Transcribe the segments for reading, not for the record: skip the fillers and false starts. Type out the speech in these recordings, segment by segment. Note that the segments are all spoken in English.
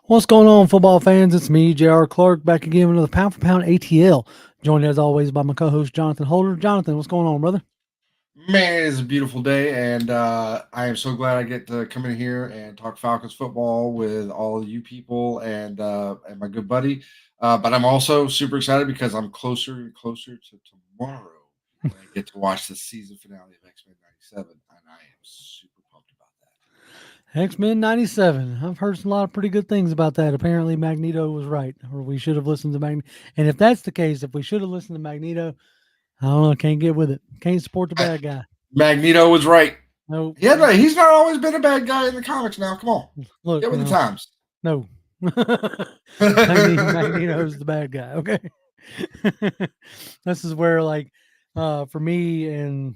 What's going on, football fans? It's me, J.R. Clark, back again with another Pound for Pound ATL. Joined as always by my co-host Jonathan Holder. Jonathan, what's going on, brother? Man, it is a beautiful day, and I am so glad I get to come in here and talk Falcons football with all of you people and my good buddy. But I'm also super excited because I'm closer and closer to tomorrow when I get to watch the season finale of X Men '97, and I am super pumped about X-Men 97. I've heard a lot of pretty good things about that. Apparently Magneto was right, or we should have listened to Magneto. And if that's the case, if we should have listened to Magneto, I don't know, can't get with it. Can't support the that. bad guy. Magneto was right. No, Yeah, he's not always been a bad guy in the comics. Now, come on, look, get with the times. no. Magneto's the bad guy, okay? This is where for me and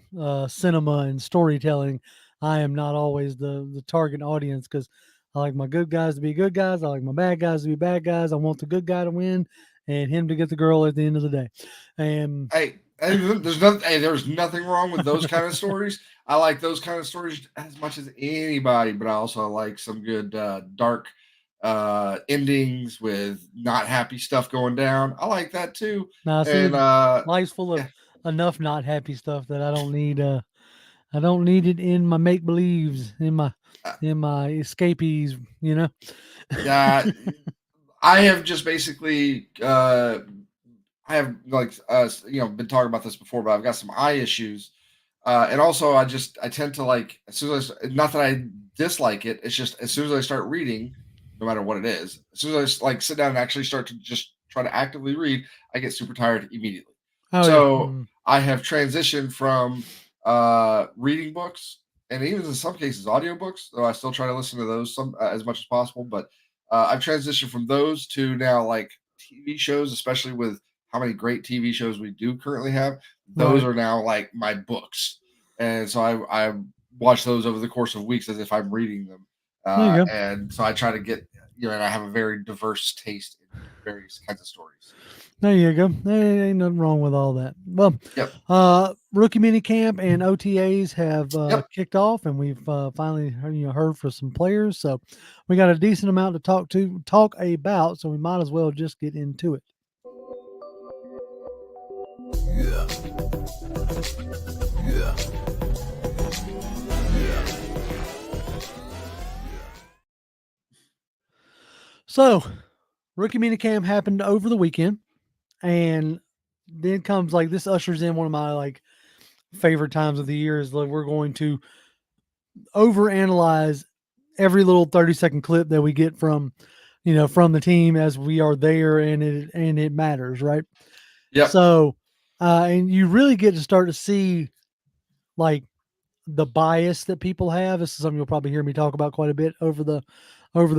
cinema and storytelling, I am not always the target audience because I like my good guys to be good guys. I like my bad guys to be bad guys. I want the good guy to win and him to get the girl at the end of the day. And there's nothing wrong with those kind of stories. I like those kind of stories as much as anybody, but I also like some good dark endings with not happy stuff going down. I like that too. now, see, And life's full yeah, of enough not happy stuff that I don't need. I don't need it in my make believes, uh, in my escapees. You know. yeah, I have just basically I have been talking about this before, but I've got some eye issues. And also, I tend to like as soon as not that I dislike it. It's just as soon as I start reading, no matter what it is, as soon as I like sit down and actually start to just try to actively read, I get super tired immediately. Oh yeah. So I have transitioned from reading books and even in some cases audiobooks, though I still try to listen to those some as much as possible. But I've transitioned from those to now like TV shows, especially with how many great TV shows we do currently have. Those Right. are now like my books, and so I watch those over the course of weeks as if I'm reading them. There you go. And so I try to get and I have a very diverse taste in various kinds of stories. There you go. There ain't nothing wrong with all that. Well, Yep, rookie mini camp and OTAs have yep. kicked off, and we've finally heard from some players. So we got a decent amount to talk about. So we might as well just get into it. So rookie mini camp happened over the weekend, and then comes like this ushers in one of my favorite times of the year is like we're going to overanalyze every little 30-second clip that we get from from the team as we are there, and it matters, right? Yep. So and you really get to start to see like the bias that people have. This is something you'll probably hear me talk about quite a bit over the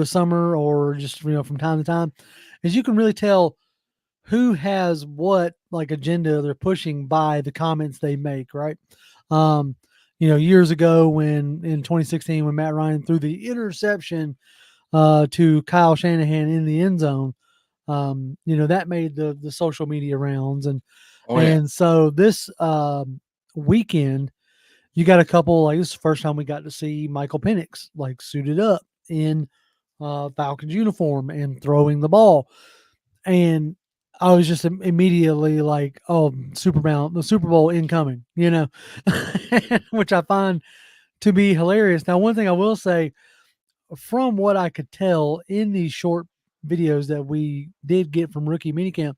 summer, or just from time to time, is you can really tell who has what like agenda they're pushing by the comments they make, right? Um, years ago when in 2016 when Matt Ryan threw the interception to Kyle Shanahan in the end zone, that made the social media rounds, and Oh yeah. so this weekend you got a couple like this is the first time we got to see Michael Penix like suited up in Falcons uniform and throwing the ball, and I was just immediately like, "Oh, the Super Bowl incoming," which I find to be hilarious. Now, one thing I will say, from what I could tell in these short videos that we did get from rookie minicamp,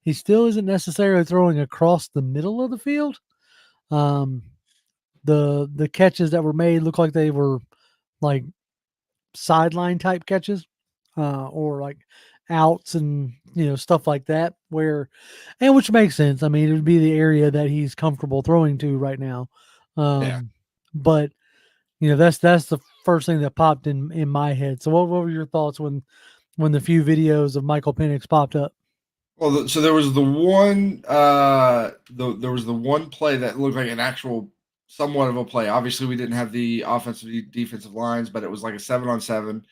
he still isn't necessarily throwing across the middle of the field. Um, the catches that were made look like they were like sideline type catches, or like outs and stuff like that. And which makes sense. I mean, it would be the area that he's comfortable throwing to right now. Yeah. But that's the first thing that popped in my head. So what were your thoughts when the few videos of Michael Penix popped up? Well, so there was there was the one play that looked like an actual somewhat of a play. Obviously, we didn't have the offensive defensive lines, but it was like a 7-on-7.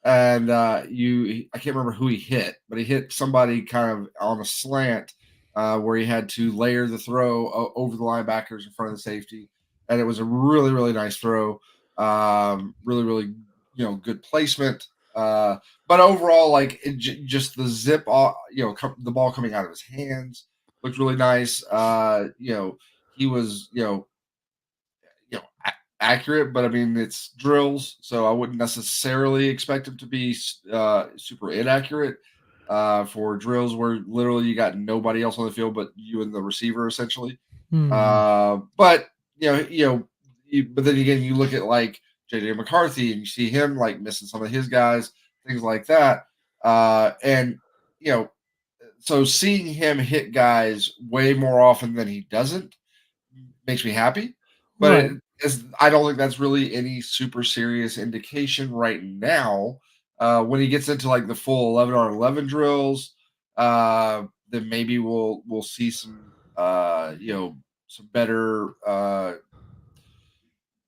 And I can't remember who he hit, but he hit somebody kind of on a slant where he had to layer the throw over the linebackers in front of the safety, and it was a really really nice throw. Really really good placement. But overall, like just the zip, the ball coming out of his hands looked really nice. He was, accurate, but I mean it's drills, so I wouldn't necessarily expect him to be super inaccurate for drills where literally you got nobody else on the field but you and the receiver essentially. Mhm. But but then again, you look at like JJ McCarthy and you see him like missing some of his guys, things like that, and you know, so seeing him hit guys way more often than he doesn't makes me happy. But Right. I don't think that's really any super serious indication right now. When he gets into like the full 11-on-11 drills, then maybe we'll see some some better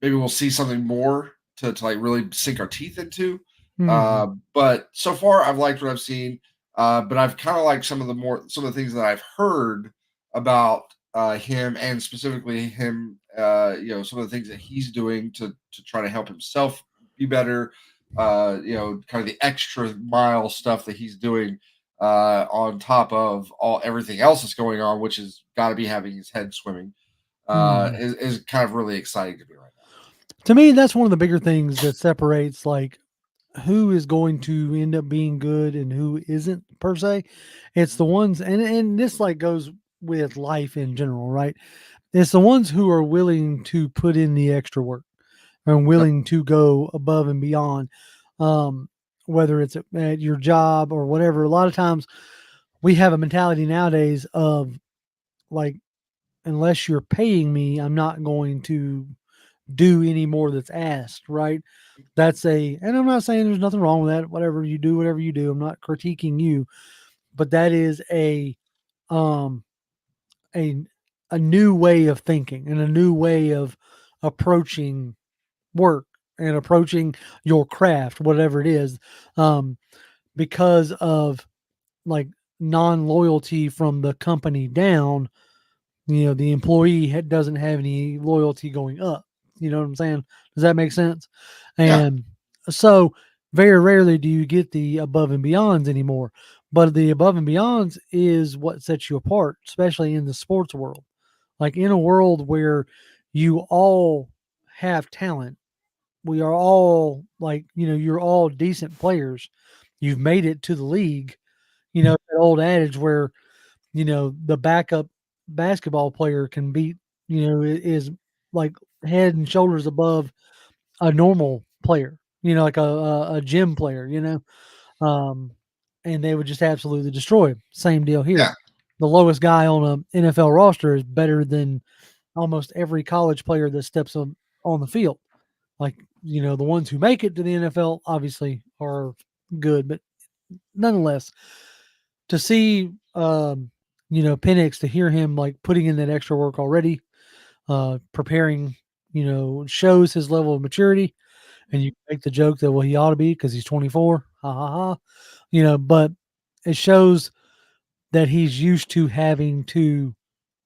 maybe we'll see something more to like really sink our teeth into. Mhm. But so far, I've liked what I've seen. But I've kind of liked some of the things that I've heard about him, and specifically him. Some of the things that he's doing to try to help himself be better. Kind of the extra mile stuff that he's doing on top of all everything else that's going on, which has got to be having his head swimming. Mhm. Is kind of really exciting to me right now. To me, that's one of the bigger things that separates like who is going to end up being good and who isn't per se. It's the Mhm. ones, and this like goes with life in general, right? It's the ones who are willing to put in the extra work and Yep. willing to go above and beyond. Um, whether it's at your job or whatever. A lot of times we have a mentality nowadays of like, unless you're paying me, I'm not going to do any more that's asked, right? And I'm not saying there's nothing wrong with that. Whatever you do, whatever you do, I'm not critiquing you, but that is um, a, a new way of thinking and a new way of approaching work and approaching your craft, whatever it is, um, because of like non loyalty from the company down. The employee doesn't have any loyalty going up. You know what I'm saying? Does that make sense? Yeah. And so very rarely do you get the above and beyonds anymore. But the above and beyonds is what sets you apart, especially in the sports world. Like in a world where you all have talent, we are all like, you're all decent players. You've made it to the league. That old adage where the backup basketball player can beat, is like head and shoulders above a normal player, like a gym player, um, and they would just absolutely destroy him. Same deal here. Yeah. The lowest guy on a NFL roster is better than almost every college player that steps on the field. Like, the ones who make it to the NFL obviously are good, but nonetheless, to see Penix, to hear him like putting in that extra work already, preparing, shows his level of maturity. And you make the joke that, well, he ought to be because he's 24. Ha ha ha. But it shows that he's used to having to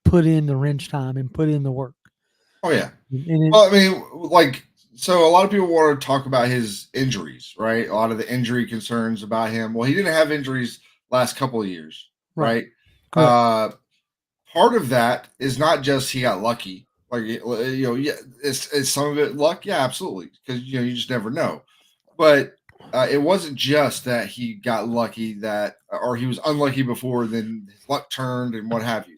put in the wrench time and put in the work. Oh yeah. And it, Well, I mean, like, so a lot of people want to talk about his injuries, right? A lot of the injury concerns about him. Well, he didn't have injuries last couple of years, right. right? Correct. Uh, Part of that is not just he got lucky. Like, yeah, it's some of it luck. Yeah, absolutely. Because, you just never know. But it wasn't just that he got lucky or he was unlucky before, then his luck turned and what have you.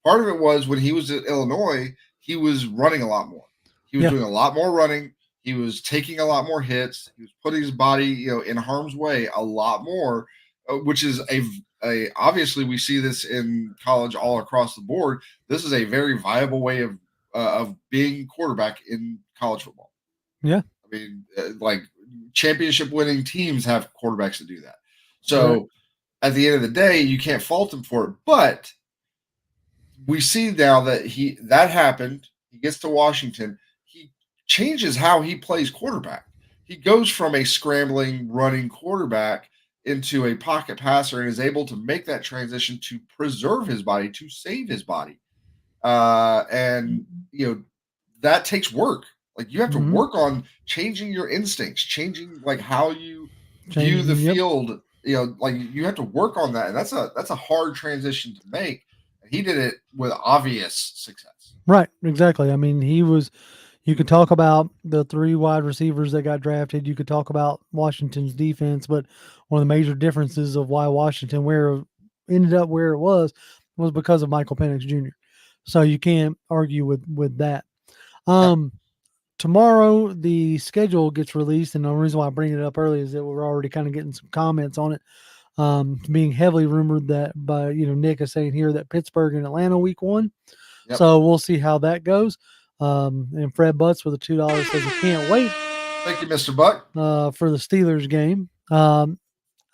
Part of it was when he was at Illinois, he was running a lot more. He was Yeah. doing a lot more running. He was taking a lot more hits. He was putting his body, in harm's way a lot more, which is a obviously we see this in college all across the board. This is a very viable way of being quarterback in college football. Yeah. I mean, like championship winning teams have quarterbacks that do that. Correct. So at the end of the day, you can't fault him for it, but we see now that happened. He gets to Washington. He changes how he plays quarterback. He goes from a scrambling, running quarterback into a pocket passer and is able to make that transition to preserve his body, to save his body. And that takes work. Like you have to Mhm. work on changing your instincts, changing like how you view the Yep. field. Like you have to work on that, and that's a hard transition to make. And he did it with obvious success. Right. Exactly. I mean, you could talk about the 3 wide receivers that got drafted. You could talk about Washington's defense, but one of the major differences of why Washington where ended up where it was because of Michael Penix Jr. So you can't argue with that. Yep. Tomorrow the schedule gets released, and the reason why I bring it up early is that we're already kind of getting some comments on it. Being heavily rumored that by Nick is saying here that Pittsburgh and Atlanta week 1. Yep. So we'll see how that goes. And Fred Butts with a $2 says he can't wait. Thank you, Mr. Buck. For the Steelers game. I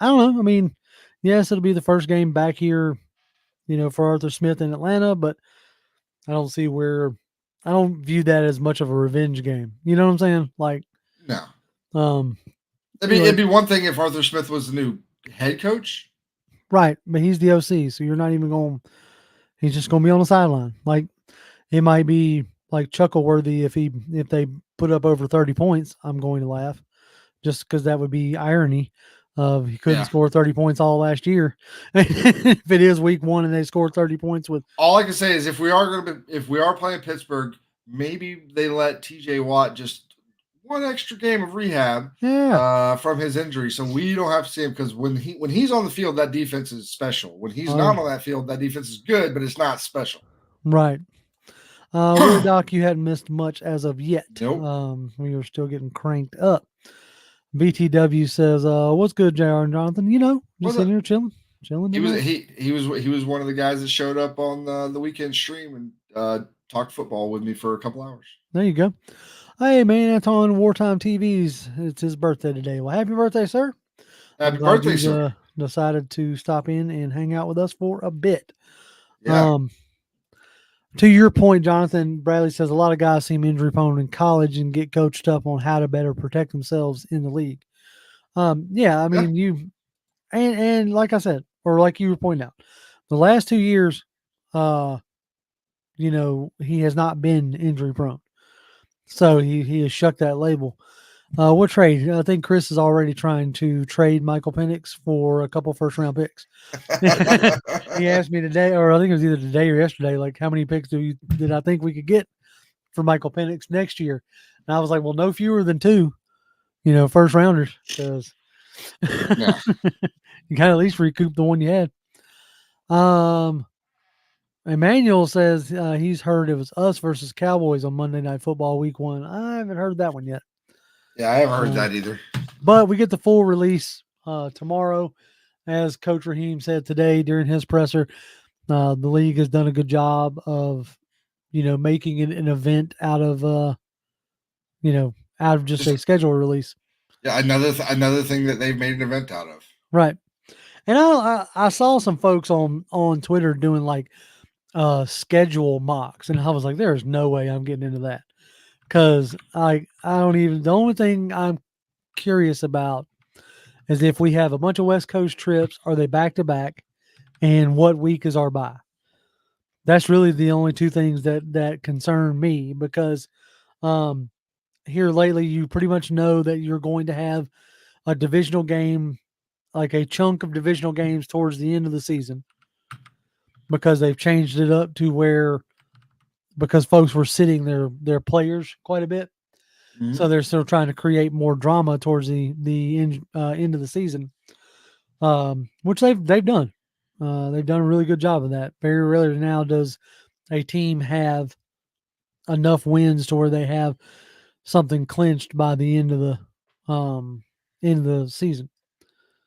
don't know. I mean, yes, it'll be the first game back here, for Arthur Smith in Atlanta, but I don't see where. I don't view that as much of a revenge game. You know what I'm saying? Like, no. It'd be one thing if Arthur Smith was the new head coach, right? But he's the OC, so you're not even going. He's just going to be on the sideline. Like, it might be like chuckle worthy if they put up over 30 points. I'm going to laugh, just because that would be irony. Of he couldn't score 30 points all last year. If it is week 1 and they scored 30 points with. All I can say is if we are playing Pittsburgh, maybe they let TJ Watt just one extra game of rehab from his injury, so we don't have to see him, because when he's on the field, that defense is special. When he's not on that field, that defense is good, but it's not special. Right. Weird Doc, you hadn't missed much as of yet. Nope. We were still getting cranked up. BTW says, "What's good, JR and Jonathan? Just sitting here chilling." He was one of the guys that showed up on the weekend stream and talked football with me for a couple hours. There you go. Hey man, Anton Wartime TVs. It's his birthday today. Well, happy birthday, sir! Happy birthday, sir! Decided to stop in and hang out with us for a bit. Yeah. To your point, Jonathan, Bradley says a lot of guys seem injury prone in college and get coached up on how to better protect themselves in the league. I mean, you and like I said, or like you were pointing out, the last 2 years, he has not been injury prone. So he has shucked that label. What trade? I think Chris is already trying to trade Michael Penix for a couple first round picks. He asked me today, or I think it was either today or yesterday, like how many picks did I think we could get for Michael Penix next year? And I was like, well, no fewer than 2, first rounders, because you got to at least recoup the one you had. Emmanuel says he's heard it was us versus Cowboys on Monday Night Football week 1. I haven't heard that one yet. Yeah, I haven't heard that either. But we get the full release tomorrow. As Coach Raheem said today during his presser, the league has done a good job of, making it an event out of just a schedule release. Yeah, another thing that they've made an event out of. Right. And I saw some folks on Twitter doing like schedule mocks, and I was like, there's no way I'm getting into that. Because I don't even, the only thing I'm curious about is if we have a bunch of West Coast trips, are they back to back, and what week is our bye? That's really the only 2 things that concern me, because here lately you pretty much know that you're going to have a divisional game, like a chunk of divisional games towards the end of the season, because they've changed it up to where, because folks were sitting their players quite a bit. Mm-hmm. So they're still trying to create more drama towards the end of the season, which they've done. They've done a really good job of that. Very rarely now does a team have enough wins to where they have something clinched by the end of the season.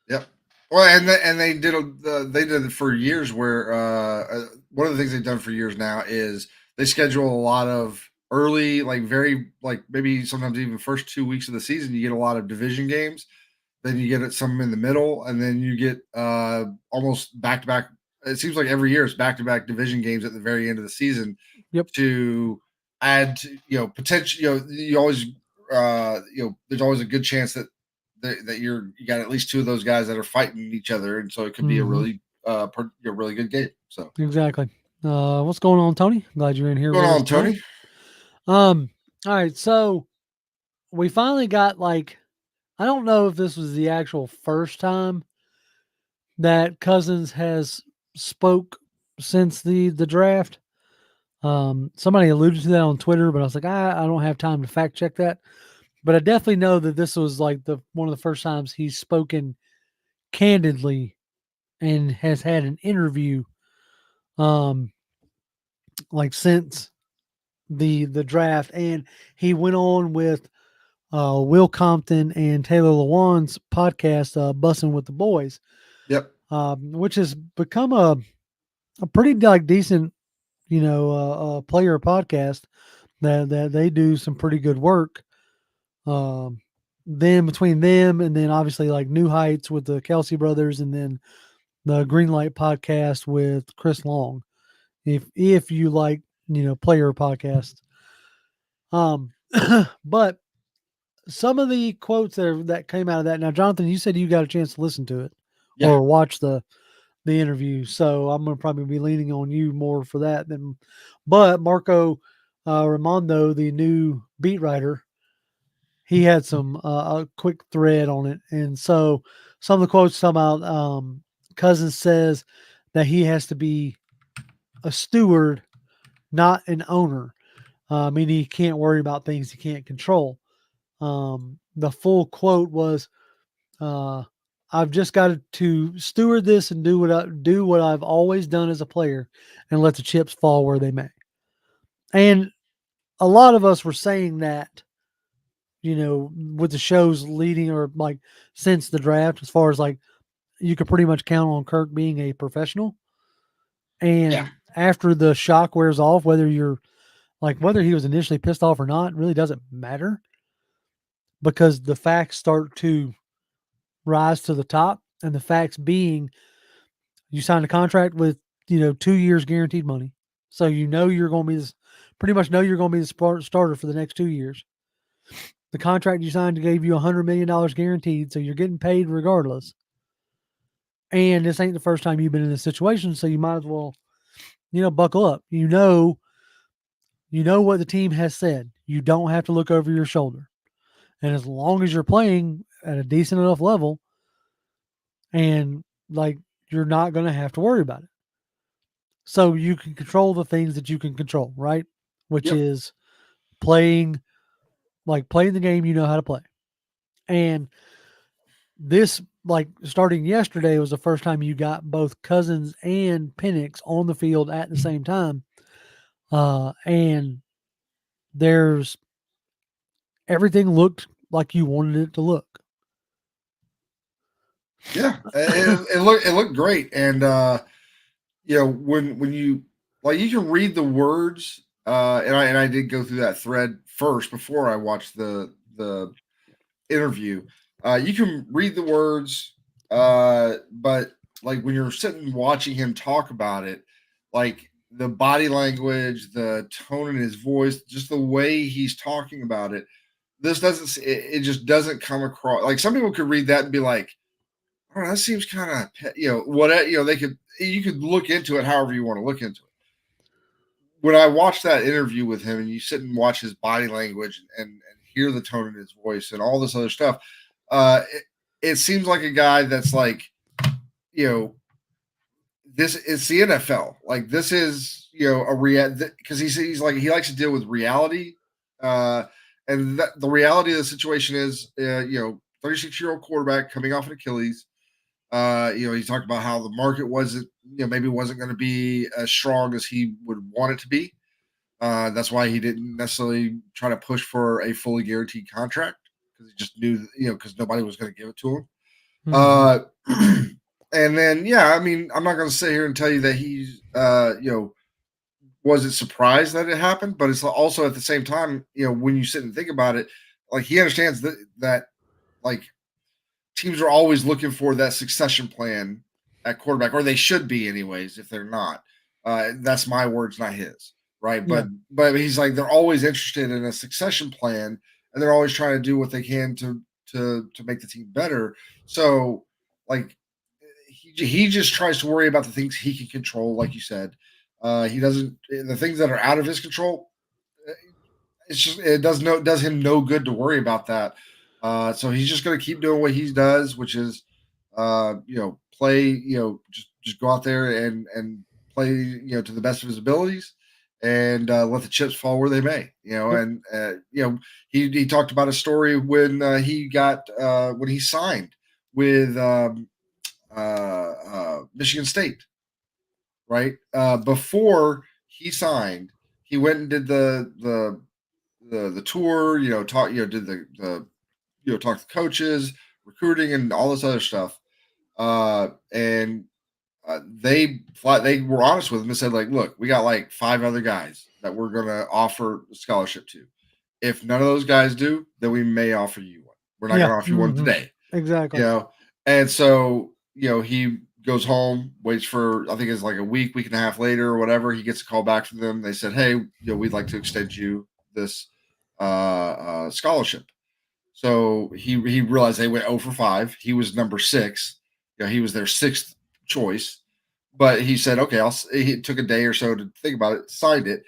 Yep. Well, and they did it for years. Where one of the things they've done for years now is they schedule a lot of early, like maybe sometimes even first 2 weeks of the season, you get a lot of division games. Then you get some in the middle, and then you get almost back-to-back. It seems like every year it's back-to-back division games at the very end of the season. Yep. To add, potential. You always, there's always a good chance that you got at least 2 of those guys that are fighting each other, and so it could be a really good game. So exactly. What's going on, Tony? Glad you're in here. What's going on, Tony? All right, so we finally got like I don't know if this was the actual first time that Cousins has spoke since the draft. Somebody alluded to that on Twitter, but I was like, I don't have time to fact check that. But I definitely know that this was like the one of the first times he's spoken candidly and has had an interview, um, like since the draft, and he went on with Will Compton and Taylor Lewan's podcast, "Bussin with the Boys," Yep. which has become a pretty like decent, player podcast that they do some pretty good work. Um, then between them and then obviously like New Heights with the Kelsey brothers, and then the Greenlight podcast with Chris Long. If you like, player podcasts. Um, but some of the quotes that came out of that. Now, Jonathan, you said you got a chance to listen to it Yeah. or watch the interview, so I'm going to probably be leaning on you more for that than. But Marco Raimondo, the new beat writer, he had some a quick thread on it, and so some of the quotes talk about Cousins says that he has to be a steward, not an owner. Meaning he can't worry about things he can't control. The full quote was, uh, "I've just got to steward this and do what I've always done as a player, and let the chips fall where they may." And a lot of us were saying that, with the shows leading or like since the draft, as far as like you could pretty much count on Kirk being a professional. Yeah. And after the shock wears off, whether he was initially pissed off or not, really doesn't matter because the facts start to rise to the top. And the facts being, you signed a contract with, 2 years guaranteed money. So you're going to be pretty much know you're going to be the starter for the next 2 years. The contract you signed gave you $100 million guaranteed, so you're getting paid regardless. And this ain't the first time you've been in this situation, so you might as well, buckle up. You know what the team has said. You don't have to look over your shoulder. And as long as you're playing at a decent enough level, and like you're not going to have to worry about it. So you can control the things that you can control, right? Which Yep. is playing playing the game you know how to play. And this starting yesterday was the first time you got both Cousins and Penix on the field at the same time. And there's everything looked like you wanted it to look. Yeah. It looked great. And when you like you can read the words, and I did go through that thread first before I watched the interview. You can read the words, but like when you're sitting watching him talk about it, like the body language, the tone in his voice, just the way he's talking about it, it just doesn't come across like some people could read that and be like, oh, that seems kind of what you could look into it however you want to look into it. When I watched that interview with him and you sit and watch his body language and hear the tone in his voice and all this other stuff, it seems like a guy that's like, you know, this is the NFL. Like this is, because he's like he likes to deal with reality, uh, and the reality of the situation is, 36-year-old quarterback coming off an Achilles. He talked about how the market wasn't, maybe wasn't going to be as strong as he would want it to be. That's why he didn't necessarily try to push for a fully guaranteed contract because he just knew, because nobody was going to give it to him. Mm-hmm. Uh, and then, yeah, I mean, I'm not going to sit here and tell you that he's, wasn't surprised that it happened, but it's also at the same time, when you sit and think about it, like he understands that like teams are always looking for that succession plan at quarterback, or they should be anyways. If they're not, that's my words, not his, right? Yeah. But he's like they're always interested in a succession plan, and they're always trying to do what they can to make the team better. So, like, he just tries to worry about the things he can control, like you said. He doesn't the things that are out of his control. It's just it does him no good to worry about that. So he's just going to keep doing what he does, which is, play, just go out there and play, to the best of his abilities, and let the chips fall where they may, Yep. and he talked about a story when when he signed with Michigan State, right? Before he signed, he went and did the tour, did talk to coaches, recruiting, and all this other stuff. And they were honest with him and said, like, look, we got like 5 other guys that we're going to offer a scholarship to. If none of those guys do, then we may offer you one. We're not Yeah. going to offer you one today. Exactly. And so, he goes home, waits for, I think it's like a week and a half later or whatever. He gets a call back from them. They said, hey, we'd like to extend you this scholarship. So he realized they went 0 for 5. He was number 6. He was their 6th choice. But he said, okay, he took a day or so to think about it, signed it.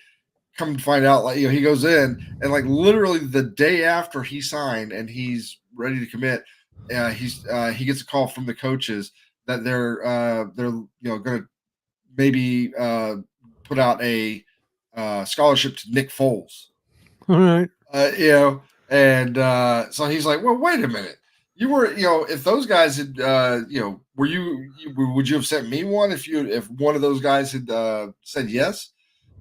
Come to find out, like, he goes in and like literally the day after he signed and he's ready to commit, he gets a call from the coaches that they're going to maybe put out a scholarship to Nick Foles. All right. And so he's like, well, wait a minute. You were, if those guys had, would you have sent me one if one of those guys had said yes?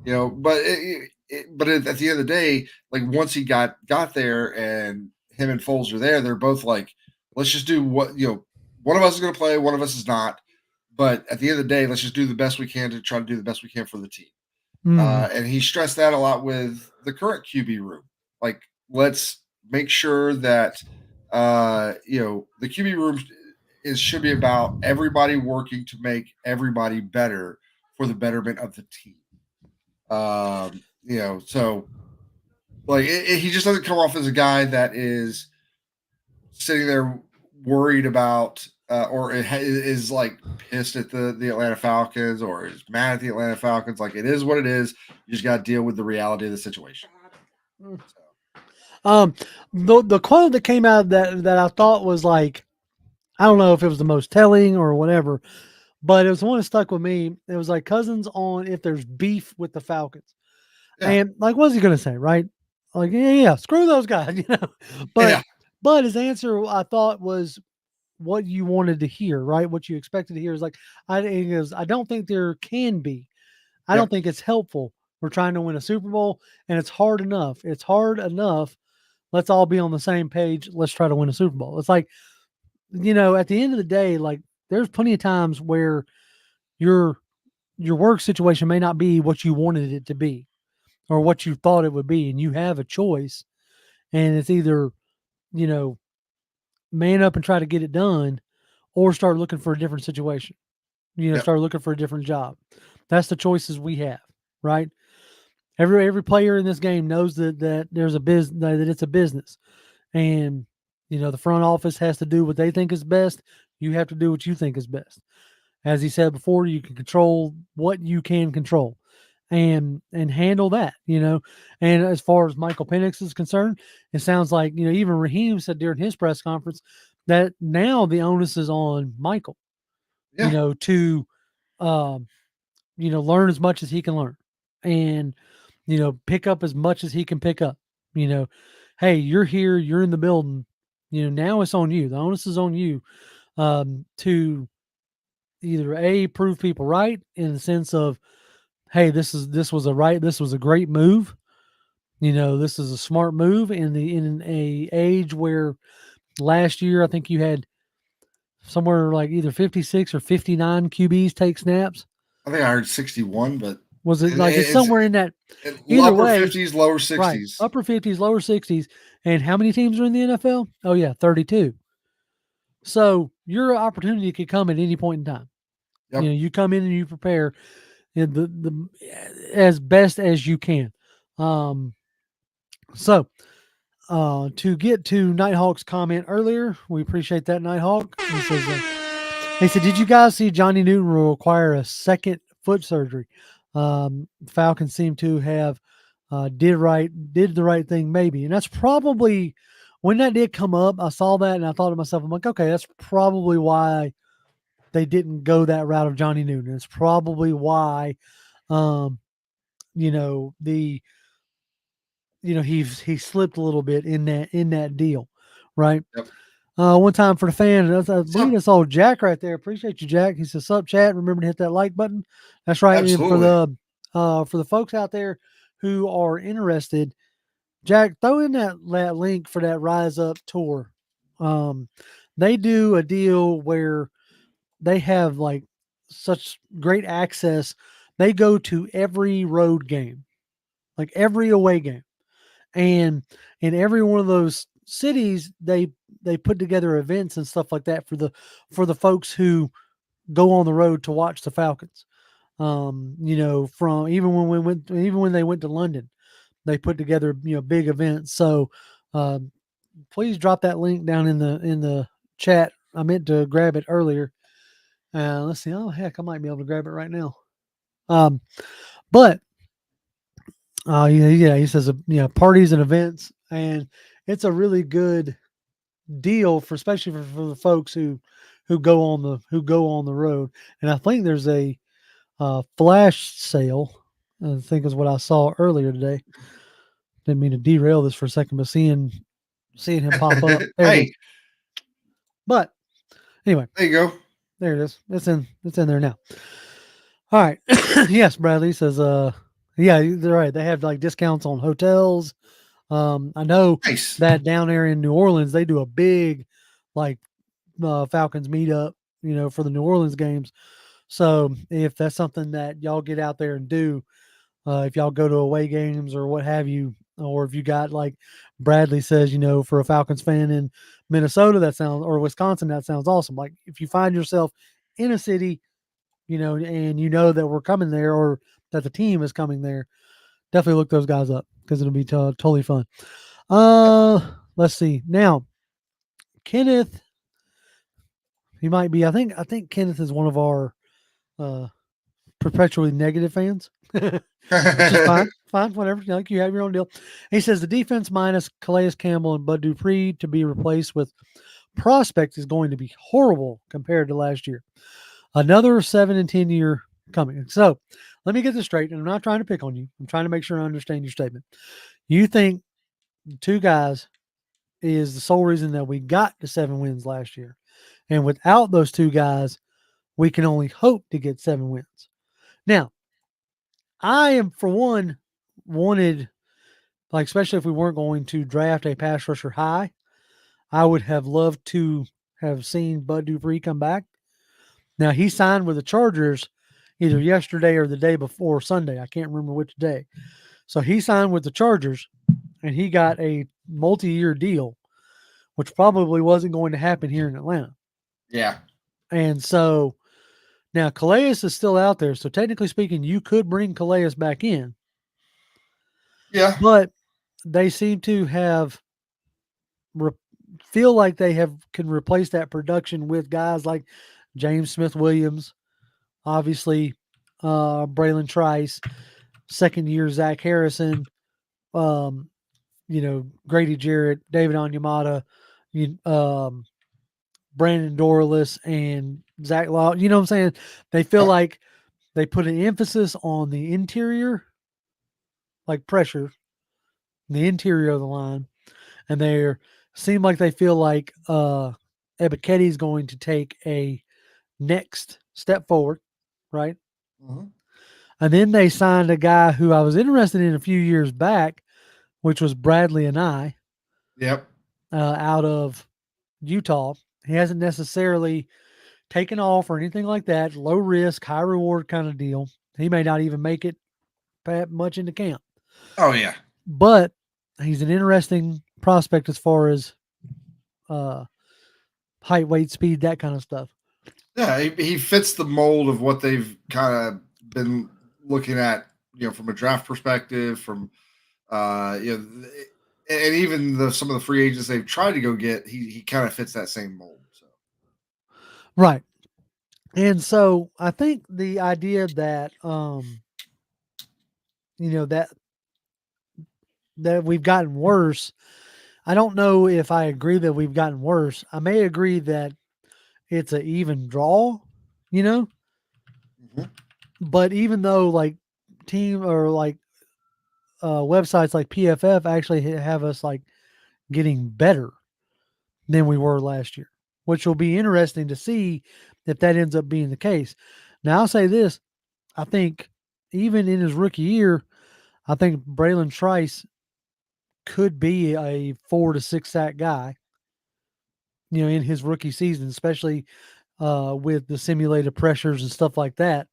But at the end of the day, like once he got there and him and Foles are there, they're both like, let's just do what, one of us is going to play, one of us is not. But at the end of the day, let's just do the best we can to try to do the best we can for the team. And he stressed that a lot with the current QB room. Like, let's make sure that the QB room should be about everybody working to make everybody better for the betterment of the team. So like he just doesn't come off as a guy that is sitting there worried about or is like pissed at the Atlanta Falcons or is mad at the Atlanta Falcons. Like, it is what it is. You just got to deal with the reality of the situation. The quote that came out that I thought was like, I don't know if it was the most telling or whatever, but it was the one that stuck with me. It was like Cousins on if there's beef with the Falcons. Yeah. And like, what's he going to say? Right. Like, yeah, screw those guys, but his answer I thought was what you wanted to hear, right? What you expected to hear is like, he goes, I don't think there can be. I don't think it's helpful. We're trying to win a Super Bowl and it's hard enough. It's hard enough. Let's all be on the same page. Let's try to win a Super Bowl. It's like, at the end of the day, like there's plenty of times where your work situation may not be what you wanted it to be or what you thought it would be. And you have a choice and it's either, man up and try to get it done or start looking for a different situation, start looking for a different job. That's the choices we have, right? Every player in this game knows that there's a business, that it's a business, and the front office has to do what they think is best. You have to do what you think is best. As he said before, you can control what you can control, and handle that. And as far as Michael Penix is concerned, it sounds like even Raheem said during his press conference that now the onus is on Michael. To learn as much as he can learn, and pick up as much as he can pick up. Hey, you're here, you're in the building. Now it's on you. The onus is on you to either prove people right in the sense of, hey, this was a great move. This is a smart move in a age where last year I think you had somewhere like either 56 or 59 QBs take snaps. I think I heard 61, but was it like it's somewhere in that either upper way, 50s, lower 60s, right, upper 50s, lower 60s. And how many teams are in the NFL? Oh yeah, 32. So your opportunity could come at any point in time. Yep. You come in and you prepare the as best as you can. So to get to Nighthawk's comment earlier, we appreciate that, Nighthawk. He said, did you guys see Johnny Newton will require a second foot surgery? Falcons seem to have did the right thing maybe, and that's probably when that did come up, I saw that and I thought to myself, I'm like, okay, that's probably why they didn't go that route of Johnny Newton. It's probably why, um, you know, he slipped a little bit in that deal, right? Yep. One time for the fan, I believe So that's old Jack right there. Appreciate you, Jack. He says, "Sup, chat. Remember to hit that like button." That's right. And absolutely. for the folks out there who are interested, Jack, throw in that link for that Rise Up tour. Um, they do a deal where they have like such great access. They go to every road game, like every away game, and in every one of those cities, they put together events and stuff like that for the folks who go on the road to watch the Falcons. From even when they went to London, they put together big events. So um, please drop that link down in the chat. I meant to grab it earlier. Let's see. Oh heck, I might be able to grab it right now. Um, but yeah, he says parties and events, and it's a really good deal for especially for the folks who go on the road. And I think there's a flash sale. I think is what I saw earlier today. Didn't mean to derail this for a second, but seeing him pop up there it is. Hey, But anyway, there you go. there it is. It's in there now. All right. Yes, Bradley says yeah, they're right. They have like discounts on hotels. I know Nice. that down there in New Orleans they do a big like Falcons meetup, for the New Orleans games. So if that's something that y'all get out there and do, if y'all go to away games or what have you, or if you got like Bradley says, for a Falcons fan in Minnesota, that sounds or Wisconsin, that sounds awesome. Like if you find yourself in a city, and that we're coming there or that the team is coming there, definitely look those guys up because it'll be totally fun. Let's see now, Kenneth. He might be. I think Kenneth is one of our uh, perpetually negative fans, which is fine. Fine, whatever. Like you have your own deal. He says the defense minus Calais Campbell and Bud Dupree to be replaced with prospect is going to be horrible compared to last year. Another 7 and 10 year coming. So let me get this straight. And I'm not trying to pick on you. I'm trying to make sure I understand your statement. You think two guys is the sole reason that we got to 7 wins last year. And without those two guys, we can only hope to get 7 wins. Now, I am for one wanted, like especially if we weren't going to draft a pass rusher high, I would have loved to have seen Bud Dupree come back. Now he signed with the Chargers either yesterday or the day before Sunday. I can't remember which day. So he signed with the Chargers and he got a multi-year deal, which probably wasn't going to happen here in Atlanta. Yeah. And so now Calais is still out there. So technically speaking, you could bring Calais back in, Yeah. but they seem to have re- feel like they can replace that production with guys like James Smith Williams, obviously Braylon Trice, second year Zach Harrison, um, Grady Jarrett, David Onyemata, Brandon Dorless, and Zach Law. You know what I'm saying? They feel Yep. like they put an emphasis on the interior, like pressure, the interior of the line, and they seem like they feel like Ebiketie is going to take a next step forward, right? Mhm. And then they signed a guy who I was interested in a few years back, which was Bradley and I, Yep. out of Utah. He hasn't necessarily taken off or anything like that. Low risk, high reward kind of deal. He may not even make it much into camp, Oh yeah. but he's an interesting prospect as far as uh, height, weight, speed, that kind of stuff. Yeah. He fits the mold of what they've kind of been looking at, from a draft perspective, from and even some of the free agents they've tried to go get, he kind of fits that same mold. So Right. And so I think the idea that that we've gotten worse, I don't know if I agree that we've gotten worse. I may agree that it's an even draw, you know. Mhm. But even though like team or like websites like PFF actually have us like getting better than we were last year, which will be interesting to see if that ends up being the case. Now, I'll say this: I think even in his rookie year, I think Braylon Trice could be a 4 to 6 sack guy. In his rookie season, especially with the simulated pressures and stuff like that,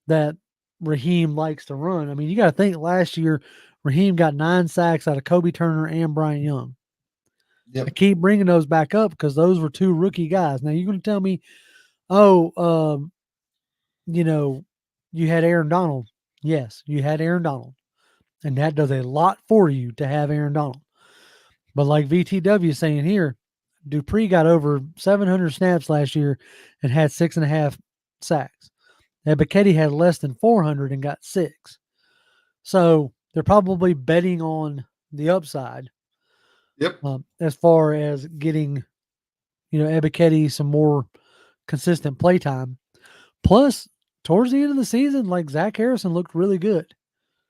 that Raheem likes to run. I mean, you got to think last year, Raheem got 9 sacks out of Kobe Turner and Brian Young. I Yep. keep bringing those back up because those were 2 rookie guys. Now, you're going to tell me, oh, you know, you had Aaron Donald. Yes, you had Aaron Donald. And that does a lot for you to have Aaron Donald. But like VTW is saying here, Dupree got over 700 snaps last year and had 6.5 sacks. Ebiketie had less than 400 and got 6. So they're probably betting on the upside Yep. as far as getting, Ebiketie some more consistent play time. Plus, towards the end of the season, like Zach Harrison looked really good.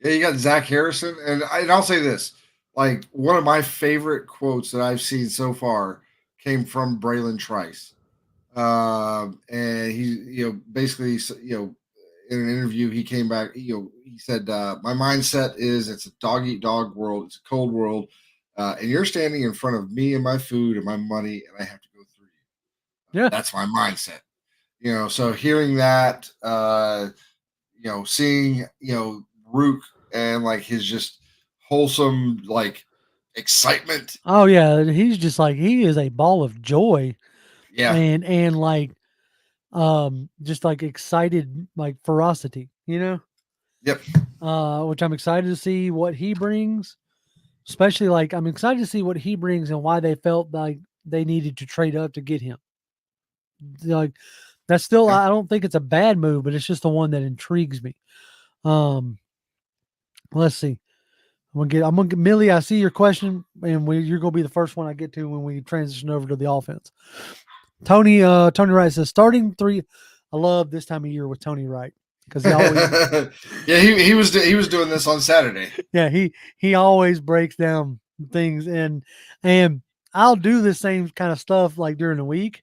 Yeah, you got Zach Harrison, and I'll say this: like one of my favorite quotes that I've seen so far came from Braylon Trice, and he, basically, in an interview, he came back. He said, "My mindset is it's a dog eat dog world. It's a cold world, and you're standing in front of me and my food and my money, and I have to go through you. Yeah. That's my mindset." So hearing that, seeing Rook and like his just wholesome like excitement. Oh yeah, he's just like he is a ball of joy Yeah. and like just like excited like ferocity, Yep. which I'm excited to see what he brings. Especially like I'm excited to see what he brings and why they felt like they needed to trade up to get him. Like that's still Yeah. I don't think it's a bad move, but it's just the one that intrigues me. Um let's see. I'm gonna get Millie, I see your question, and you're gonna be the first one I get to when we transition over to the offense. Tony Wright says starting 3. I love this time of year with Tony Wright because he always Yeah, he was doing this on Saturday. yeah, he always breaks down things and I'll do the same kind of stuff like during the week.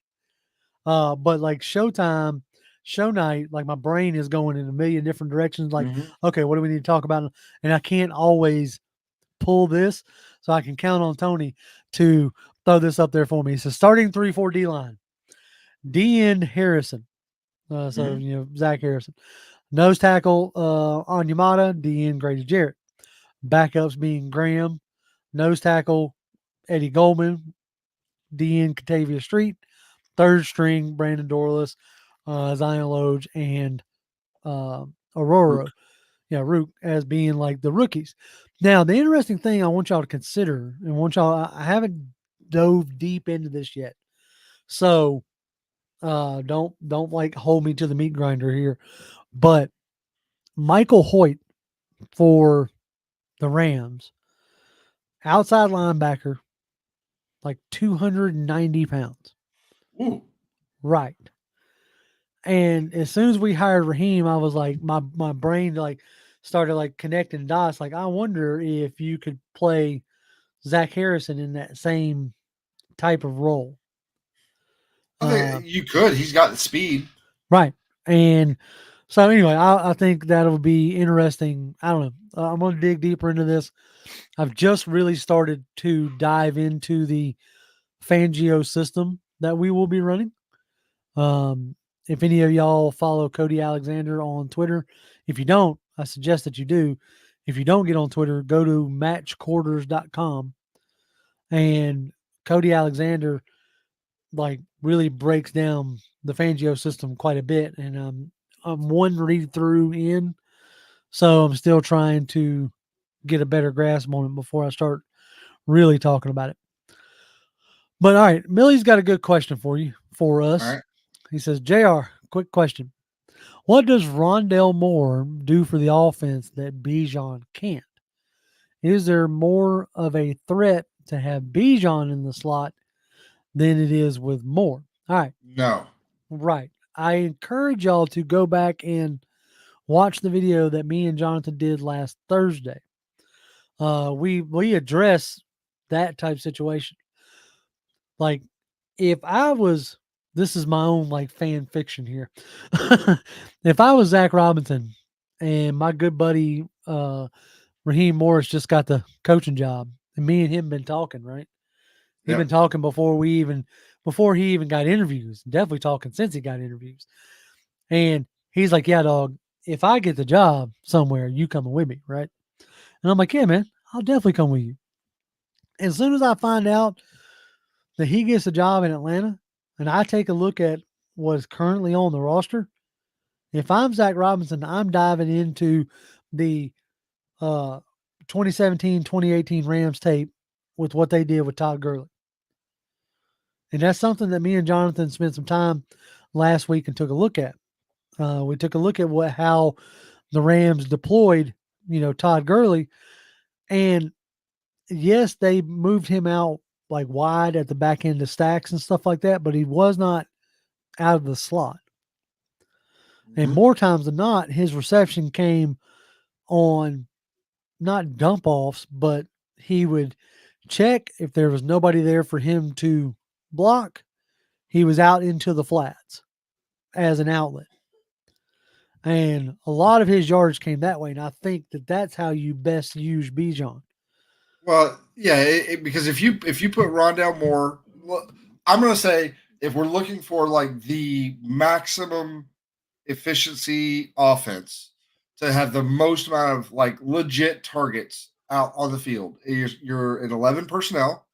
But like showtime, show night, like my brain is going in a million different directions. Like, Mhm. okay, what do we need to talk about? And I can't always pull this, so I can count on Tony to throw this up there for me. So starting 3-4 D line, DN Harrison. So Mhm. Zach Harrison, nose tackle Onyemata, DN Grady Jarrett, backups being Graham, nose tackle Eddie Goldman, DN Catavia Street, third string Brandon Dorless, Zion Loge, and uh, Rook. Aurora, Rook as being like the rookies. Now, the interesting thing I want y'all to consider, and I haven't dove deep into this yet, so don't like hold me to the meat grinder here, but Michael Hoyt for the Rams, outside linebacker, like 290 pounds, Ooh. right? And as soon as we hired Raheem, I was like, my brain like started like connecting dots. Like, I wonder if you could play Zach Harrison in that same type of role. I Uh, think you could. He's got the speed. right. And so anyway, I think that'll be interesting. I don't know. I'm going to dig deeper into this. I've just really started to dive into the Fangio system that we will be running. If any of y'all follow Cody Alexander on Twitter, if you don't, I suggest that you do. If you don't get on Twitter, go to matchquarters.com, and Cody Alexander like really breaks down the Fangio system quite a bit. And I'm one read through in, so I'm still trying to get a better grasp on it before I start really talking about it. But all right, Millie's got a good question for All us. right. He says, JR, quick question. What does Rondale Moore do for the offense that Bijan can't? Is there more of a threat to have Bijan in the slot than it is with Moore. All right. No. Right. I encourage y'all to go back and watch the video that me and Jonathan did last Thursday. We address that type situation. Like, if I was, this is my own like fan fiction here. If I was Zach Robinson and my good buddy Raheem Morris just got the coaching job, and me and him been talking, right? He's been Yep. talking before he even got interviews. Definitely talking since he got interviews. And he's like, "Yeah, dog. If I get the job somewhere, you coming with me, right?" And I'm like, "Yeah, man, I'll definitely come with you." As soon as I find out that he gets a job in Atlanta, and I take a look at what's currently on the roster, if I'm Zach Robinson, I'm diving into the uh, 2017, 2018 Rams tape with what they did with Todd Gurley. And that's something that me and Jonathan spent some time last week and took a look at. We took a look at how the Rams deployed, Todd Gurley. And yes, they moved him out like wide at the back end of stacks and stuff like that, but he was not out of the slot. And more times than not, his reception came on not dump offs, but he would check if there was nobody there for him to block. He was out into the flats as an outlet. And a lot of his yards came that way. And I think that that's how you best use Bijan. Well, yeah, because if you put Rondale Moore, I'm going to say if we're looking for like the maximum efficiency offense to have the most amount of like legit targets out on the field, you're in 11 personnel.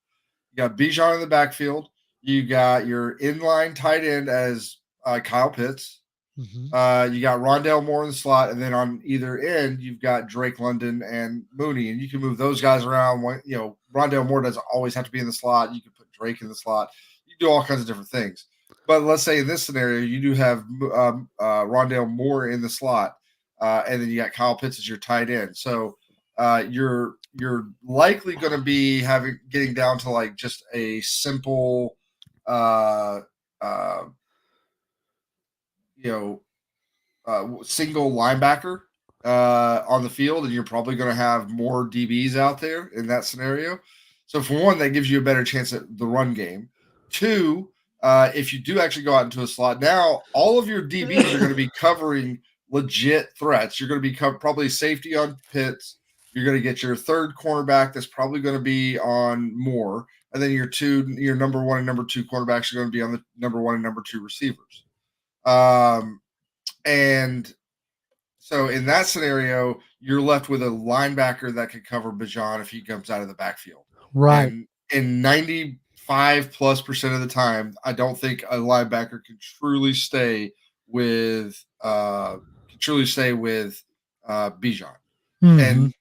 You got Bijan in the backfield. You got your inline tight end as Kyle Pitts. You got Rondale Moore in the slot, and then on either end, you've got Drake London and Mooney, and you can move those guys around. Rondale Moore doesn't always have to be in the slot. You can put Drake in the slot. You do all kinds of different things. But let's say in this scenario, you do have Rondale Moore in the slot, and then you got Kyle Pitts as your tight end. So you're likely going to be getting down to like just a simple single linebacker on the field, and you're probably going to have more DBs out there in that scenario. So for one, that gives you a better chance at the run game. Two, if you do actually go out into a slot, now all of your DBs are going to be covering legit threats. You're going to be probably safety on Pitts. You're going to get your third cornerback that's probably going to be on Moore. And then your number one and number two cornerbacks are going to be on the number one and number two receivers. And so in that scenario, you're left with a linebacker that could cover Bijan if he comes out of the backfield. Right. And 95+% of the time, I don't think a linebacker can truly stay with Bijan. And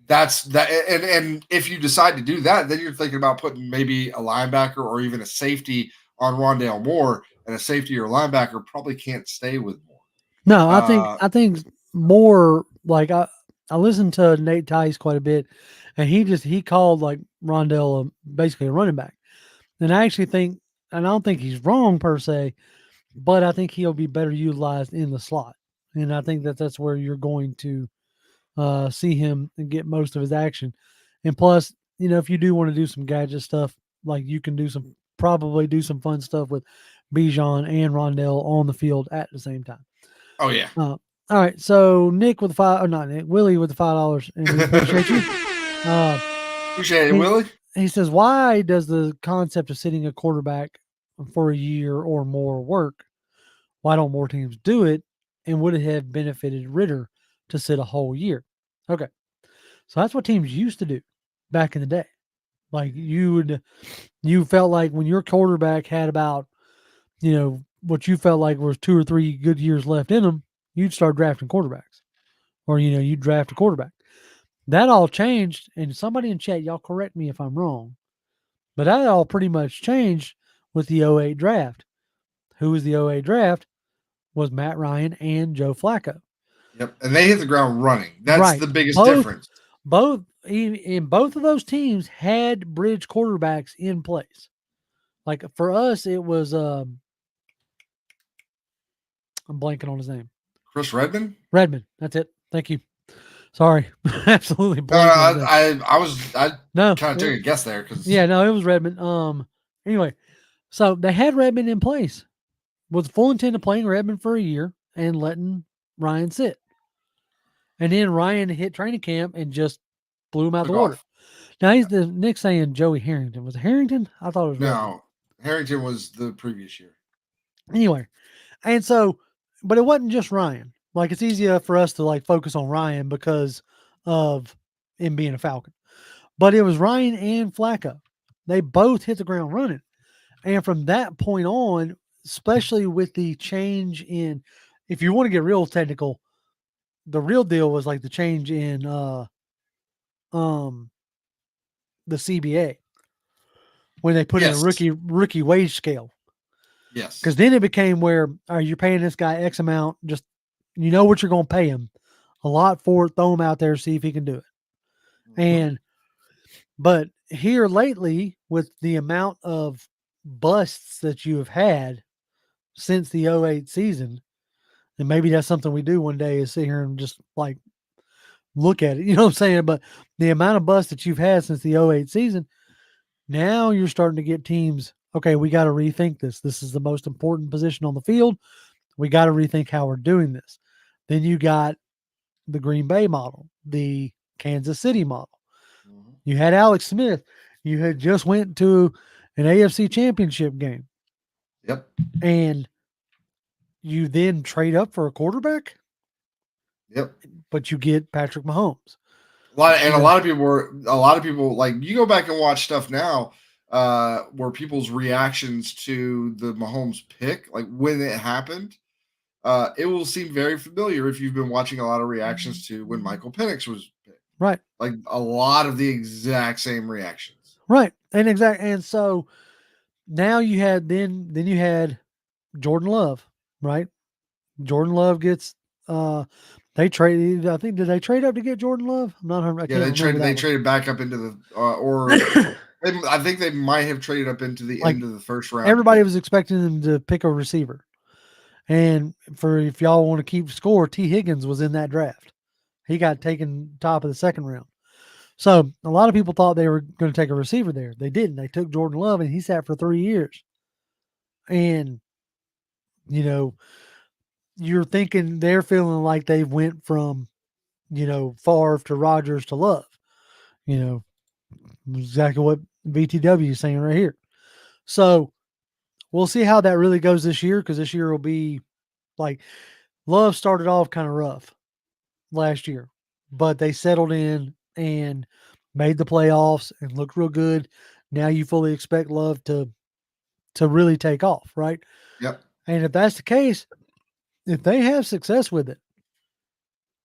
that's that. And if you decide to do that, then you're thinking about putting maybe a linebacker or even a safety on Rondale Moore, and a safety or linebacker probably can't stay with Moore. No, I think Moore, like I listened to Nate Tice quite a bit, and he called like Rondale basically a running back. And I actually think, and I don't think he's wrong per se, but I think he'll be better utilized in the slot. And I think that's where you're going to see him and get most of his action. And plus, if you do want to do some gadget stuff, like you can probably do some fun stuff with Bijan and Rondale on the field at the same time. Oh yeah. All right. So Nick with Willie with the $5, and we appreciate you. Appreciate it, Willie. He says, "Why does the concept of sitting a quarterback for a year or more work? Why don't more teams do it? And would it have benefited Ritter to sit a whole year?" Okay. So that's what teams used to do back in the day. Like you felt like when your quarterback had about, what you felt like was 2 or 3 good years left in them, you'd start drafting quarterbacks, or, you'd draft a quarterback. That all changed. And somebody in chat, y'all correct me if I'm wrong, but that all pretty much changed with the 08 draft. Who was the 08 draft? Was Matt Ryan and Joe Flacco. Yep. And they hit the ground running. That's right. The biggest difference. Both in both of those teams had bridge quarterbacks in place. Like for us, it was I'm blanking on his name. Chris Redman. Redmond. That's it. Thank you. Sorry, absolutely No, blanking on his name. I No, kind of took a guess there because yeah, no, it was Redmond. Anyway, so they had Redmond in place with full intent of playing Redmond for a year and letting Ryan sit. And then Ryan hit training camp and just blew him out took the water. off. Now he's the Nick saying Joey Harrington. Was it Harrington? I thought it was Redmond. No, Harrington was the previous year. Anyway, and so, but it wasn't just Ryan. Like it's easier for us to like focus on Ryan because of him being a Falcon. But it was Ryan and Flacco. They both hit the ground running. And from that point on, especially with the change in, if you want to get real technical, the real deal was like the change in the CBA when they put in a rookie wage scale. Yes. Because then it became where you're paying this guy X amount, just you know what you're going to pay him a lot for it, throw him out there, see if he can do it. And but here lately, with the amount of busts that you have had since the 08 season, and maybe that's something we do one day is sit here and just like look at it, you know what I'm saying? But the amount of busts that you've had since the 08 season, now you're starting to get teams, okay, we got to rethink this. This is the most important position on the field. We got to rethink how we're doing this. Then you got the Green Bay model, the Kansas City model. You had Alex Smith. You had just went to an AFC championship game. Yep. And you then trade up for a quarterback. Yep. But you get Patrick Mahomes. A lot of people like you go back and watch stuff now where people's reactions to the Mahomes pick, like when it happened, it will seem very familiar if you've been watching a lot of reactions to when Michael Penix was picked. Right. Like a lot of the exact same reactions. Right. And so now you had then you had Jordan Love, right? Jordan Love gets they traded. I think did they trade up to get Jordan Love? I'm not. I Yeah, they traded back up into the I think they might have traded up into the end of the first round. Everybody was expecting them to pick a receiver, and if y'all want to keep score, T. Higgins was in that draft. He got taken top of the second round. So a lot of people thought they were going to take a receiver there. They didn't. They took Jordan Love, and he sat for 3 years. And you know, you're thinking they're feeling like they went from, Favre to Rodgers to Love. Exactly what VTW is saying right here. So we'll see how that really goes this year, because this year will be like Love started off kind of rough last year, but they settled in and made the playoffs and looked real good. Now you fully expect Love to really take off, right? Yep. And if that's the case, if they have success with it,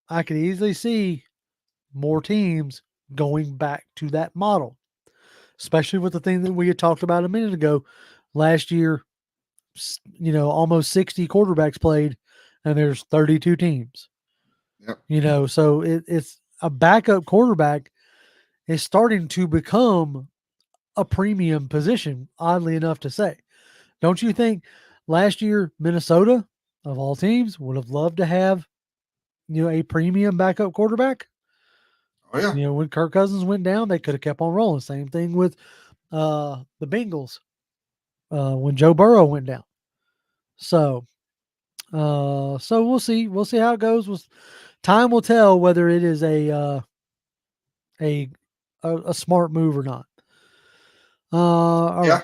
I could easily see more teams going back to that model, especially with the thing that we had talked about a minute ago. Last year, almost 60 quarterbacks played, and there's 32 teams. Yep. So it's a backup quarterback is starting to become a premium position, oddly enough to say. Don't you think last year Minnesota, of all teams, would have loved to have, a premium backup quarterback? Oh yeah. When Kirk Cousins went down, they could have kept on rolling. Same thing with the Bengals when Joe Burrow went down. So we'll see. We'll see how it goes. Time will tell whether it is a smart move or not. All right.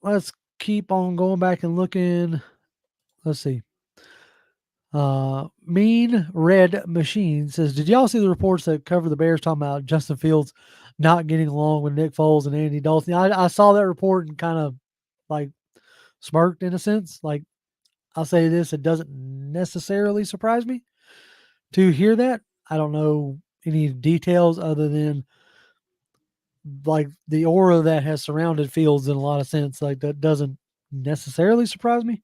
Let's keep on going back and looking. Let's see. Mean Red Machine says, did y'all see the reports that cover the Bears talking about Justin Fields not getting along with Nick Foles and Andy Dalton? I saw that report and kind of like smirked in a sense. Like, I'll say this, it doesn't necessarily surprise me to hear that. I don't know any details other than like the aura that has surrounded Fields in a lot of sense. Like, that doesn't necessarily surprise me.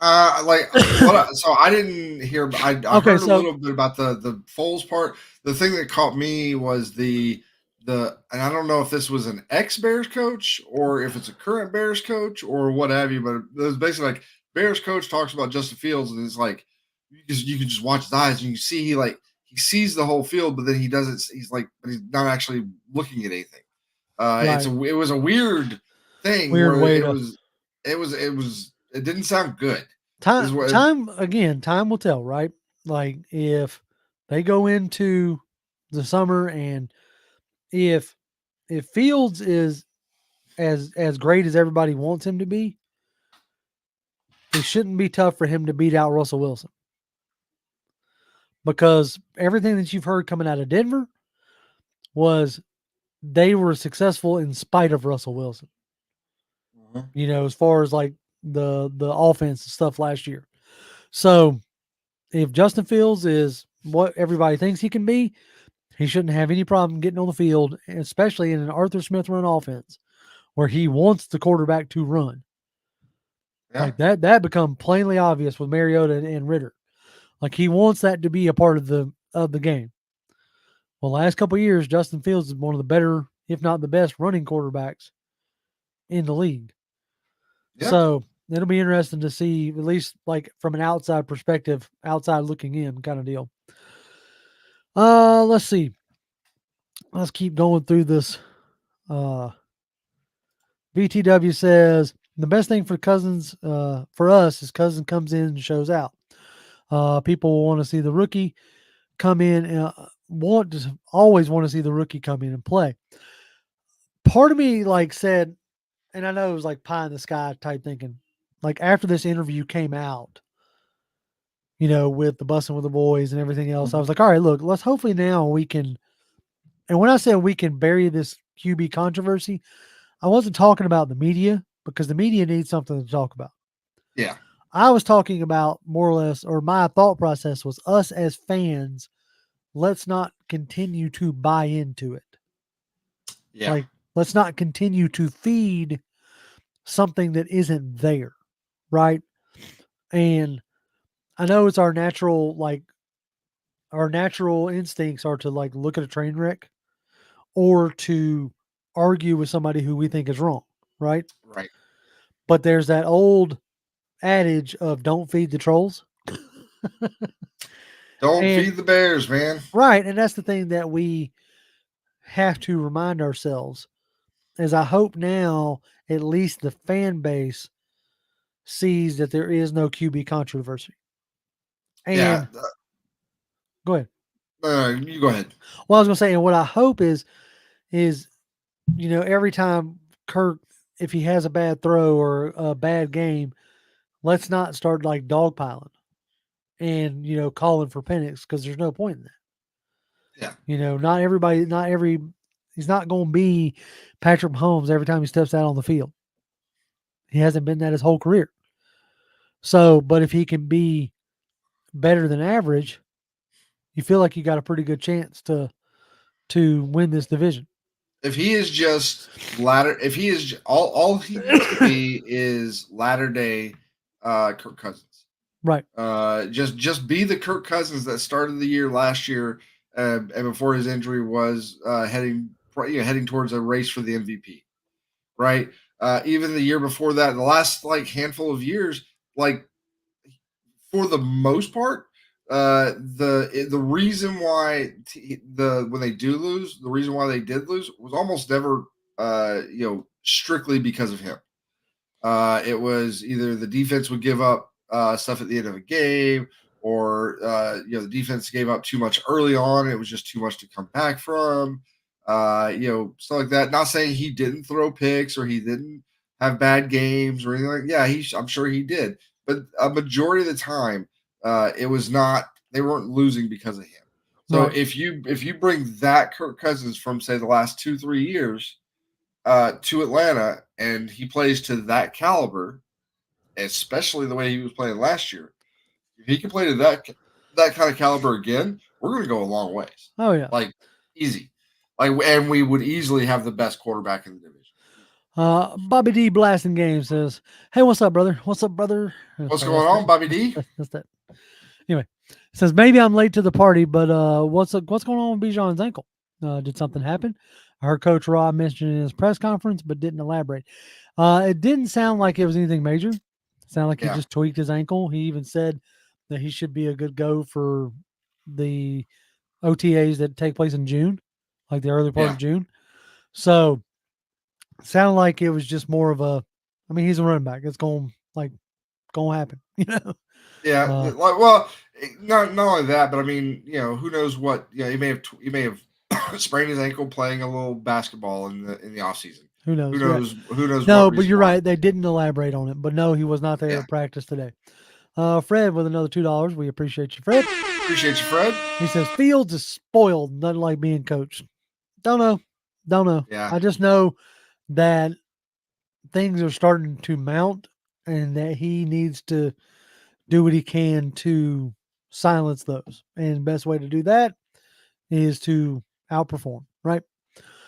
So I didn't hear. I Okay, heard a so little bit about the Foles part. The thing that caught me was and I don't know if this was an ex Bears coach or if it's a current Bears coach or what have you. But it was basically like Bears coach talks about Justin Fields, and it's like you can just watch his eyes and you can see he sees the whole field, but then he doesn't. He's like, but he's not actually looking at anything. right, It was a weird thing weird where way to it didn't sound good. Is time. what Time again. Time will tell, right? Like if they go into the summer and if Fields is as great as everybody wants him to be, it shouldn't be tough for him to beat out Russell Wilson because everything that you've heard coming out of Denver was they were successful in spite of Russell Wilson. Mhm. As far as like the offense and stuff last year. So if Justin Fields is what everybody thinks he can be, he shouldn't have any problem getting on the field, especially in an Arthur Smith run offense where he wants the quarterback to run. Yeah. Like that become plainly obvious with Mariota and Ritter. Like he wants that to be a part of the game. Well, last couple of years, Justin Fields is one of the better, if not the best, running quarterbacks in the league. Yeah. So it'll be interesting to see, at least like from an outside perspective, outside looking in kind of deal. Let's see. Let's keep going through this. VTW says the best thing for Cousins, for us, is Cousins comes in and shows out. People will want to see the rookie come in and always want to see the rookie come in and play. Part of me like said, and I know it was like pie in the sky type thinking. Like after this interview came out, with the Bussin with the boys and everything else, I Mhm. was like, all right, look, let's hopefully now we can. And when I said we can bury this QB controversy, I wasn't talking about the media because the media needs something to talk about. Yeah. I was talking about more or less, or my thought process was us as fans, let's not continue to buy into it. Yeah. Like, let's not continue to feed something that isn't there. Right. And I know it's our natural instincts are to like look at a train wreck or to argue with somebody who we think is wrong. Right. Right. But there's that old adage of don't feed the trolls. Don't And feed the bears, man. right. And that's the thing that we have to remind ourselves is I hope now at least the fan base sees that there is no QB controversy. Yeah. And go ahead. You go ahead. Well, I was going to say, and what I hope is, every time Kirk, if he has a bad throw or a bad game, let's not start like dogpiling and, calling for Penix because there's no point in that. Yeah. Not everybody, he's not going to be Patrick Mahomes every time he steps out on the field. He hasn't been that his whole career. So, but if he can be better than average, you feel like you got a pretty good chance to win this division. If he is just if he is all he needs to be is latter day Kirk Cousins. Right. Just be the Kirk Cousins that started the year last year, and before his injury was heading towards a race for the MVP. Right. Even the year before that, the last like handful of years, like for the most part, the reason why when they do lose, the reason why they did lose was almost never strictly because of him. It was either the defense would give up stuff at the end of a game, or the defense gave up too much early on. It was just too much to come back from. Stuff like that. Not saying he didn't throw picks or he didn't have bad games or anything like. Yeah, I'm sure he did, but a majority of the time, it was not. They weren't losing because of him. So Right. if you bring that Kirk Cousins from say the last 2-3 years to Atlanta, and he plays to that caliber, especially the way he was playing last year. If he can play to that kind of caliber again, we're going to go a long ways. Oh yeah. Like easy, and we would easily have the best quarterback in the division. Bobby D Blasting Game says, "Hey, what's up, brother? What's up, brother?" What's Sorry, going on, Bobby D? that's that. Anyway, says maybe I'm late to the party, but what's going on with Bijan's ankle? Did something happen? I heard Coach Rob mention it in his press conference, but didn't elaborate. It didn't sound like it was anything major. It sounded like he Yeah, just tweaked his ankle. He even said that he should be a good go for the OTAs that take place in June, like the early part yeah, of June. So sounded like it was just more of a. I mean, he's a running back. It's going to happen, yeah. Uh, Well, not only that, but I mean, who knows what? He may have sprained his ankle playing a little basketball in the off season. who Who knows? Yeah. knows? Who knows what No, but reason you're why? right. They didn't elaborate on it. But no, he was not there Yeah, at practice today. Fred with another $2. We appreciate you, Fred. appreciate you, Fred. He says Fields is spoiled, nothing like being coached. Don't know. Don't know. Yeah, I just know that things are starting to mount and that he needs to do what he can to silence those. And best way to do that is to outperform, right?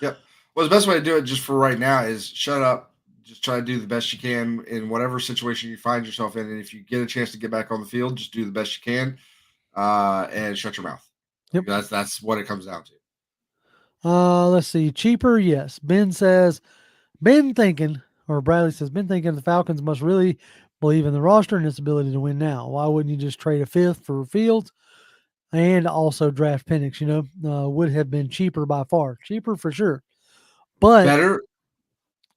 yep. Well, the best way to do it, just for right now, is shut up. Just try to do the best you can in whatever situation you find yourself in, and if you get a chance to get back on the field, just do the best you can, and shut your mouth. Yep. Like that's what it comes down to. Let's see. Cheaper, yes. Ben says, been thinking, or Bradley says, been thinking the Falcons must really believe in the roster and its ability to win now. Why wouldn't you just trade a fifth for Fields and also draft Penix? Would have been cheaper by far. Cheaper for sure. But Better.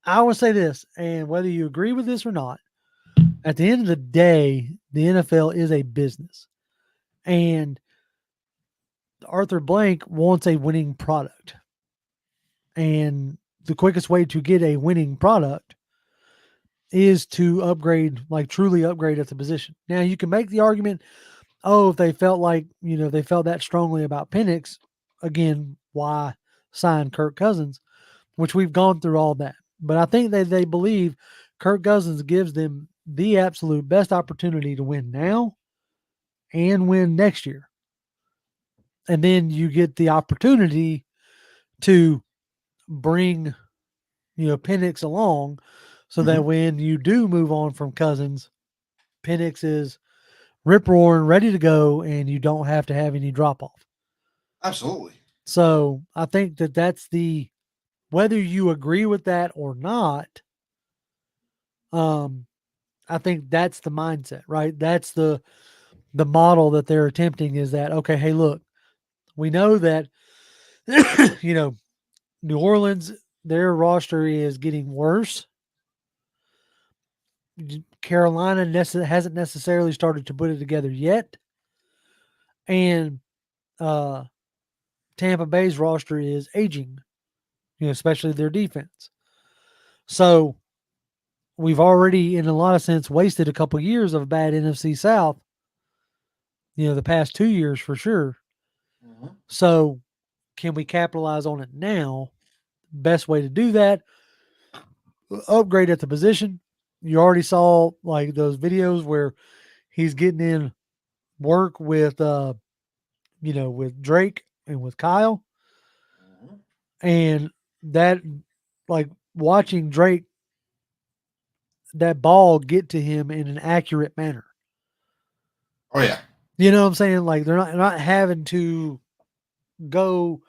I would say this, and whether you agree with this or not, at the end of the day, the NFL is a business. And Arthur Blank wants a winning product. And the quickest way to get a winning product is to upgrade, like truly upgrade at the position. Now you can make the argument, oh, if they felt like, they felt that strongly about Penix, again, why sign Kirk Cousins, which we've gone through all that. But I think that they believe Kirk Cousins gives them the absolute best opportunity to win now and win next year. And then you get the opportunity to bring, Penix along so that Mhm. when you do move on from Cousins, Penix is rip roaring, ready to go, and you don't have to have any drop off. Absolutely. So I think that that's whether you agree with that or not, um, I think that's the mindset, right? That's the model that they're attempting is that, okay, hey, look, we know that, you know, New Orleans, their roster is getting worse. Carolina hasn't necessarily started to put it together yet. And Tampa Bay's roster is aging, especially their defense. So we've already, in a lot of sense, wasted a couple years of bad NFC South, the past 2 years for sure. Mhm. So can we capitalize on it now? Best way to do that, upgrade at the position. You already saw like those videos where he's getting in work with Drake and with Kyle. Mhm. And that, like, watching Drake, that ball get to him in an accurate manner. Oh yeah. You know what I'm saying? Like they're not having to go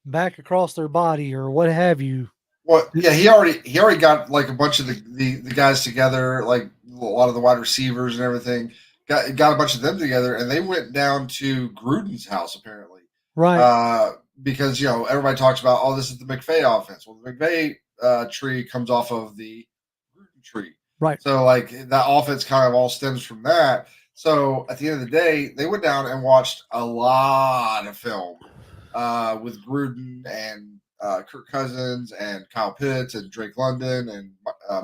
back across their body or what have you. Well, yeah, he already got like a bunch of the guys together, like a lot of the wide receivers and everything. Got a bunch of them together, and they went down to Gruden's house apparently, Right, uh, because everybody talks about, oh, this is the McVay offense. Well, the McVay tree comes off of the Gruden tree, right. so like that offense kind of all stems from that. So at the end of the day, they went down and watched a lot of film with Gruden and Kirk Cousins and Kyle Pitts and Drake London and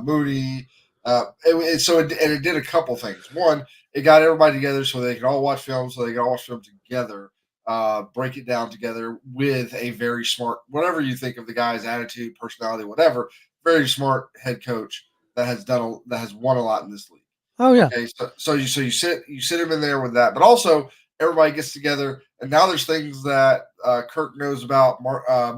Mooney. And it did a couple things. One, it got everybody together so they could all watch film, so they could all watch film together, break it down together with a very smart, whatever you think of the guy's attitude, personality, whatever, very smart head coach that has won a lot in this league. Oh yeah. Okay, so you sit him in there with that, but also everybody gets together, and now there's things that Kirk knows about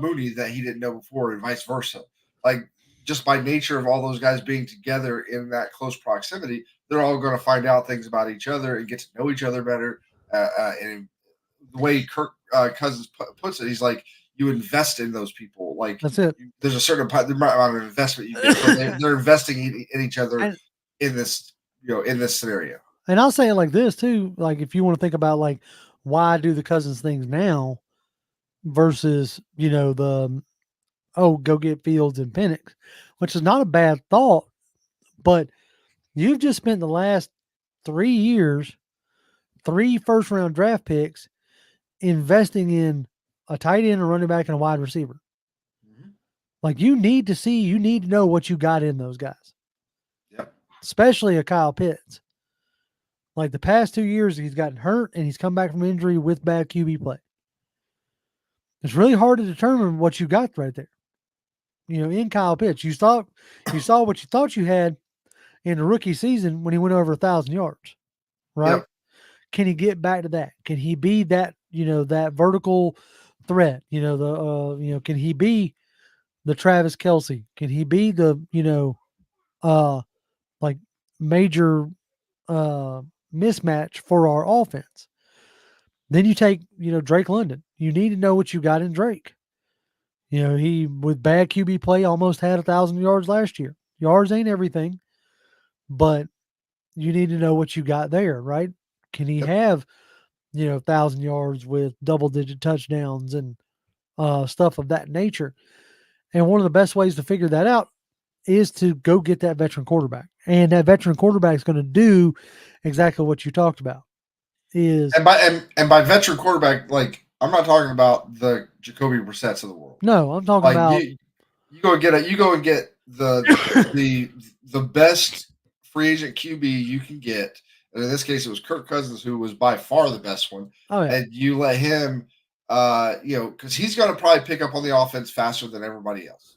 Mooney that he didn't know before, and vice versa. Like just by nature of all those guys being together in that close proximity, they're all going to find out things about each other and get to know each other better. And the way Kirk Cousins puts it, he's like, you invest in those people. Like That's it. there's a certain amount of investment you get. So they're investing in each other And, in this, in this scenario. and I'll say it like this too. Like if you want to think about like why do the Cousins things now versus the go get Fields and Penix, which is not a bad thought, but you've just spent the last 3 years, 3 first round draft picks investing in a tight end, a running back, and a wide receiver. Mm-hmm. Like you need to know what you got in those guys. Yep. Especially a Kyle Pitts. Like the past 2 years, he's gotten hurt and he's come back from injury with bad QB play. It's really hard to determine what you got right there. In Kyle Pitts, you saw what you thought you had in the rookie season when he went over 1,000 yards, right? Yep. Can he get back to that? Can he be that, that vertical threat? Can he be the Travis Kelce? Can he be the, like major mismatch for our offense? Then you take, Drake London. You need to know what you got in Drake. He, with bad QB play, almost had 1,000 yards last year. Yards ain't everything, but you need to know what you got there, right? Can he have, 1,000 yards with double-digit touchdowns and stuff of that nature? And one of the best ways to figure that out is to go get that veteran quarterback. And that veteran quarterback is going to do exactly what you talked about. And by veteran quarterback, like I'm not talking about the Jacoby Brissetts of the world. No, I'm talking about you go and get the best free agent QB you can get. And in this case, it was Kirk Cousins, who was by far the best one. Oh, yeah. And you let him, because he's going to probably pick up on the offense faster than everybody else.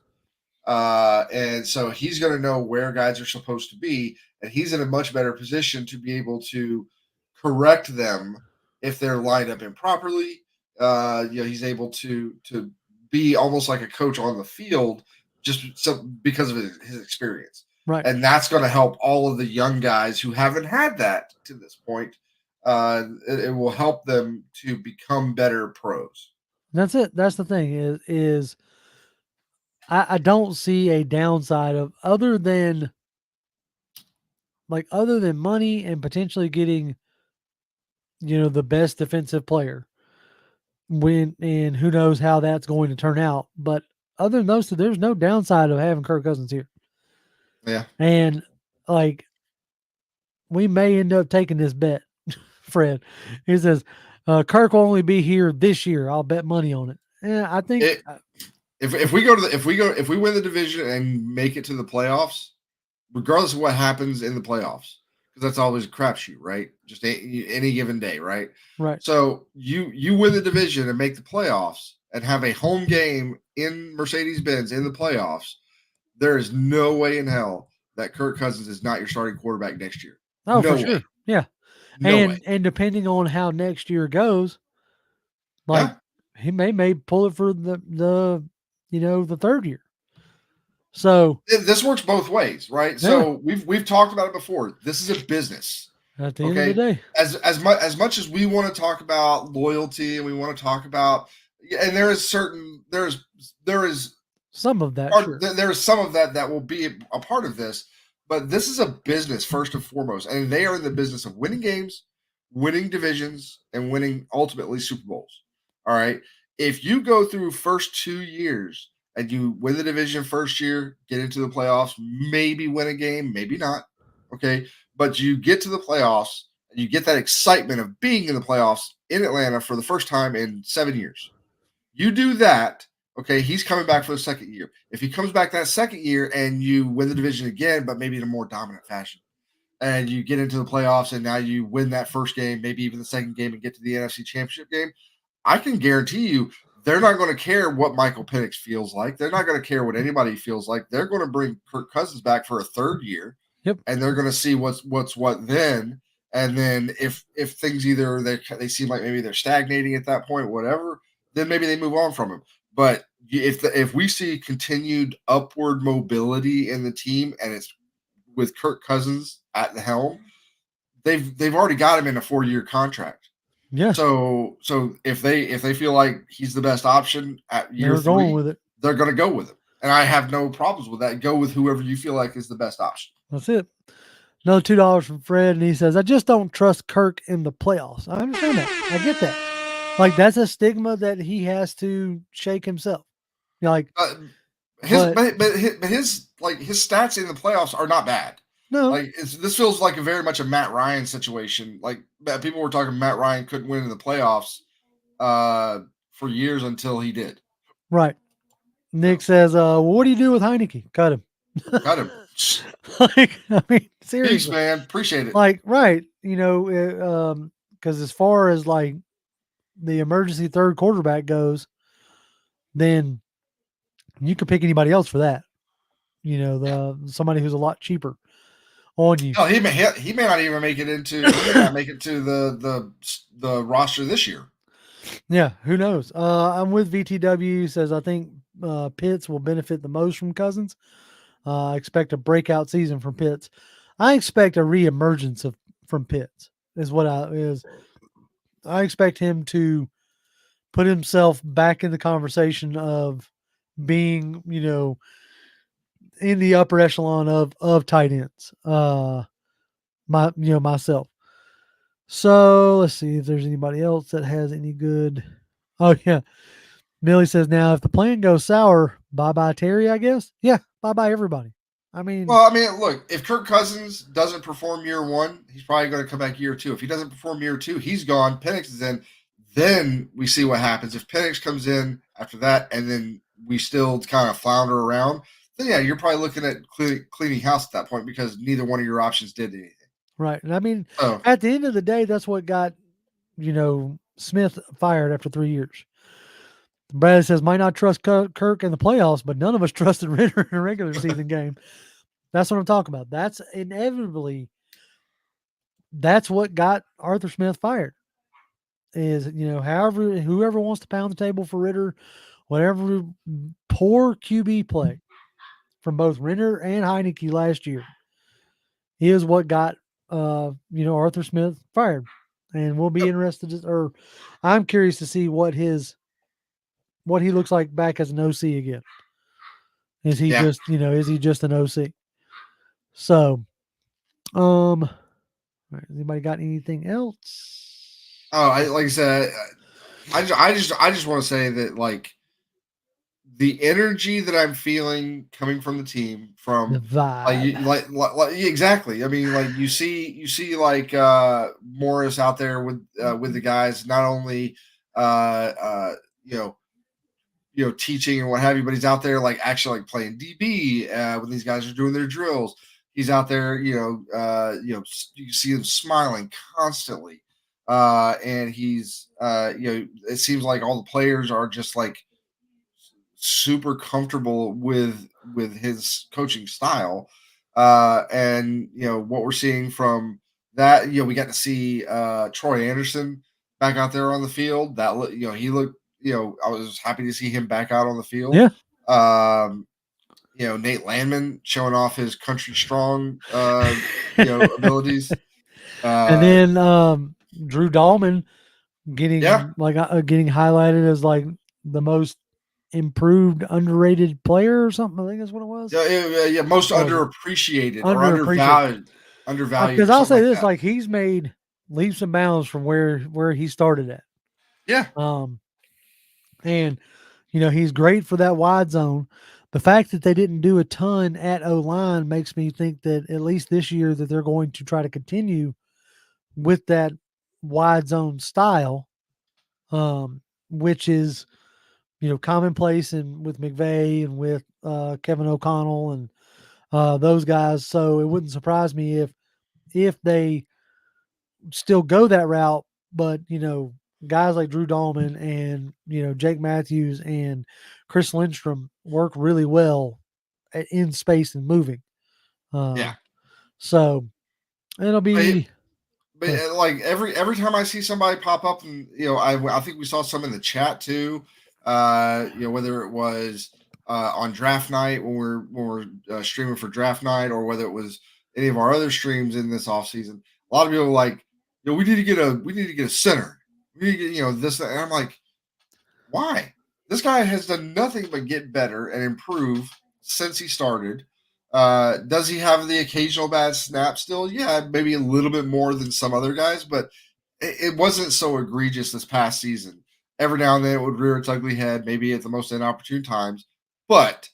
And so he's going to know where guys are supposed to be, and he's in a much better position to be able to correct them if they're lined up improperly. He's able to be almost like a coach on the field because of his experience. Right. And that's going to help all of the young guys who haven't had that to this point. It will help them to become better pros. That's it. That's the thing is I don't see a downside of other than money and potentially getting, the best defensive player and who knows how that's going to turn out. But other than those two, there's no downside of having Kirk Cousins here. Yeah. And we may end up taking this bet, Fred. He says, Kirk will only be here this year. I'll bet money on it. Yeah, I think if we win the division and make it to the playoffs, regardless of what happens in the playoffs, because that's always a crapshoot, right? Just any given day, right? Right. So you win the division and make the playoffs and have a home game in Mercedes-Benz in the playoffs. There is no way in hell that Kirk Cousins is not your starting quarterback next year. Oh, no for sure. Yeah. No way. And depending on how next year goes, he may pull it for the third year. So this works both ways, right? Yeah. So we've talked about it before. This is a business. At the end of the day, as much as we want to talk about loyalty and we want to talk about, and there is some of that. There is some of that will be a part of this, but this is a business first and foremost, and they are in the business of winning games, winning divisions, and winning ultimately Super Bowls. All right. If you go through first 2 years and you win the division first year, get into the playoffs, maybe win a game, maybe not. Okay. But you get to the playoffs and you get that excitement of being in the playoffs in Atlanta for the first time in 7 years. You do that. Okay. He's coming back for the second year. If he comes back that second year and you win the division again, but maybe in a more dominant fashion, and you get into the playoffs and now you win that first game, maybe even the second game, and get to the NFC Championship game, I can guarantee you they're not going to care what Michael Penix feels like. They're not going to care what anybody feels like. They're going to bring Kirk Cousins back for a third year. Yep. And they're going to see what's what then. And then if things either they seem like maybe they're stagnating at that point, whatever, then maybe they move on from him. But if we see continued upward mobility in the team, and it's with Kirk Cousins at the helm, they've already got him in a 4-year contract. Yeah. So if they feel like he's the best option at year They're going 3, with it. they're going to go with him, and I have no problems with that. Go with whoever you feel like is the best option. That's it. Another $2 from Fred, and he says, I just don't trust Kirk in the playoffs. I understand that. I get that. Like, that's a stigma that he has to shake himself. Like, his his stats in the playoffs are not bad. No, Like this feels like very much a Matt Ryan situation. Like people were talking Matt Ryan couldn't win in the playoffs for years until he did. Right. Nick says, well, what do you do with Heineke? Cut him. Cut him. Like, I mean, seriously. Peace, man. Appreciate it. Like, right. Because as far as like the emergency third quarterback goes, then you could pick anybody else for that. Somebody who's a lot cheaper on you. No, he may not even make it into the roster this year. Yeah, who knows? I'm with VTW. Says I think Pitts will benefit the most from Cousins. I expect a breakout season from Pitts. I expect a reemergence from Pitts. I expect him to put himself back in the conversation of being, in the upper echelon of tight ends. Myself. So let's see if there's anybody else that has any good. Oh yeah. Millie says, now if the plan goes sour, bye-bye Terry, I guess. Yeah, bye-bye everybody. Look, if Kirk Cousins doesn't perform year 1, he's probably going to come back year 2. If he doesn't perform year 2, he's gone. Penix is in. Then we see what happens. If Penix comes in after that, and then we still kind of flounder around, then yeah, you're probably looking at cleaning house at that point because neither one of your options did anything. Right. And at the end of the day, that's what got, Smith fired after 3 years. Brad says, might not trust Kirk in the playoffs, but none of us trusted Ritter in a regular season game. That's what I'm talking about. That's what got Arthur Smith fired. Is, whoever wants to pound the table for Ritter, whatever poor QB play from both Ritter and Heineke last year is what got Arthur Smith fired. And we'll be interested I'm curious to see what he looks like back as an OC again. Is he just an OC? So, anybody got anything else? Oh, like I said, I just want to say that like the energy that I'm feeling coming from the team, from the vibe, like exactly. I mean, like you see like Morris out there with the guys, not only teaching and what have you, but he's out there like actually like playing DB when these guys are doing their drills. He's out there, you see him smiling constantly, and he's it seems like all the players are just like super comfortable with his coaching style, and what we're seeing from that, we got to see Troy Anderson back out there on the field. That he looked, I was happy to see him back out on the field. Yeah. Nate Landman showing off his country strong abilities, and then Drew Dahlman getting getting highlighted as like the most improved underrated player or something. I think that's what it was. Yeah, most underappreciated or undervalued. Because I'll say this, like he's made leaps and bounds from where he started at. Yeah. And he's great for that wide zone. The fact that they didn't do a ton at O-line makes me think that at least this year that they're going to try to continue with that wide zone style, which is, commonplace with McVay and with Kevin O'Connell and those guys. So it wouldn't surprise me if they still go that route, but, guys like Drew Dahlman and, Jake Matthews and Chris Lindstrom work really well in space and moving. So it'll be. But like every time I see somebody pop up, and I think we saw some in the chat too. Whether it was on draft night when we're streaming for draft night, or whether it was any of our other streams in this off season. A lot of people are like, we need to get a center. We need to get this, and I'm like, why? This guy has done nothing but get better and improve since he started. Does he have the occasional bad snap still? Yeah, maybe a little bit more than some other guys, but it wasn't so egregious this past season. Every now and then it would rear its ugly head, maybe at the most inopportune times, but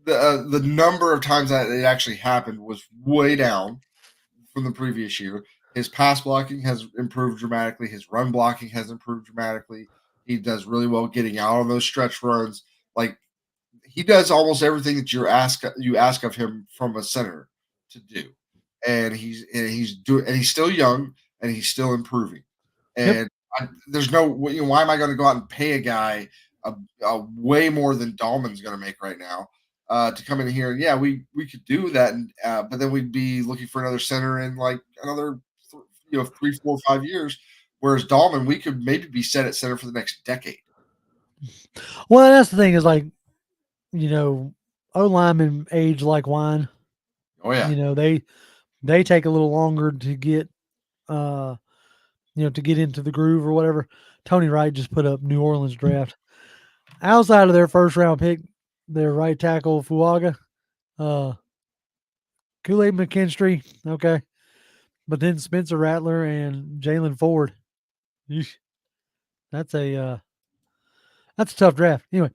the number of times that it actually happened was way down from the previous year. His pass blocking has improved dramatically. His run blocking has improved dramatically. He does really well getting out on those stretch runs. Like, he does almost everything that you ask of him from a center to do, and he's still young and he's still improving. Yep. And there's no, why am I going to go out and pay a guy a way more than Dahlman's going to make right now to come in here? And yeah, we could do that, and but then we'd be looking for another center in like another 3, 4, 5 years. Whereas Dahlman, we could maybe be set at center for the next decade. Well, that's the thing is like, O linemen age like wine. Oh yeah, They take a little longer to get to get into the groove or whatever. Tony Wright just put up New Orleans draft. Outside of their first round pick, their right tackle Fuaga, Kool-Aid McKinstry, okay. But then Spencer Rattler and Jalen Ford. Yeesh. That's a tough draft. Anyway.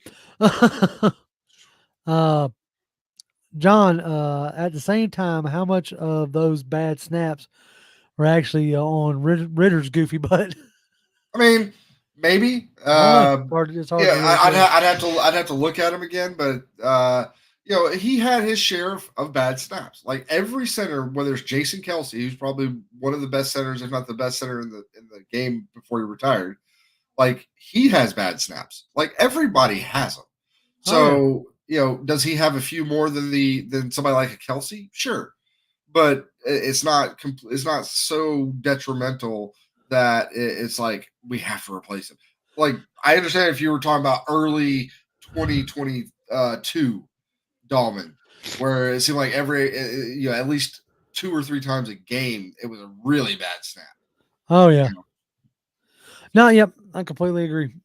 John, at the same time, how much of those bad snaps were actually on Ritter's goofy butt? I mean, maybe. I don't know. It's hard Yeah, to really tell. I'd have to look at him again, but he had his share of bad snaps. Like every center, whether it's Jason Kelsey, who's probably one of the best centers, if not the best center in the game before he retired, like he has bad snaps. Like everybody has them. So does he have a few more than somebody like a Kelsey? Sure, but it's not so detrimental that it's like we have to replace him. Like, I understand if you were talking about early 2022 Dahlman, where it seemed like every at least 2 or 3 times a game it was a really bad snap. Oh yeah. No, yep, I completely agree.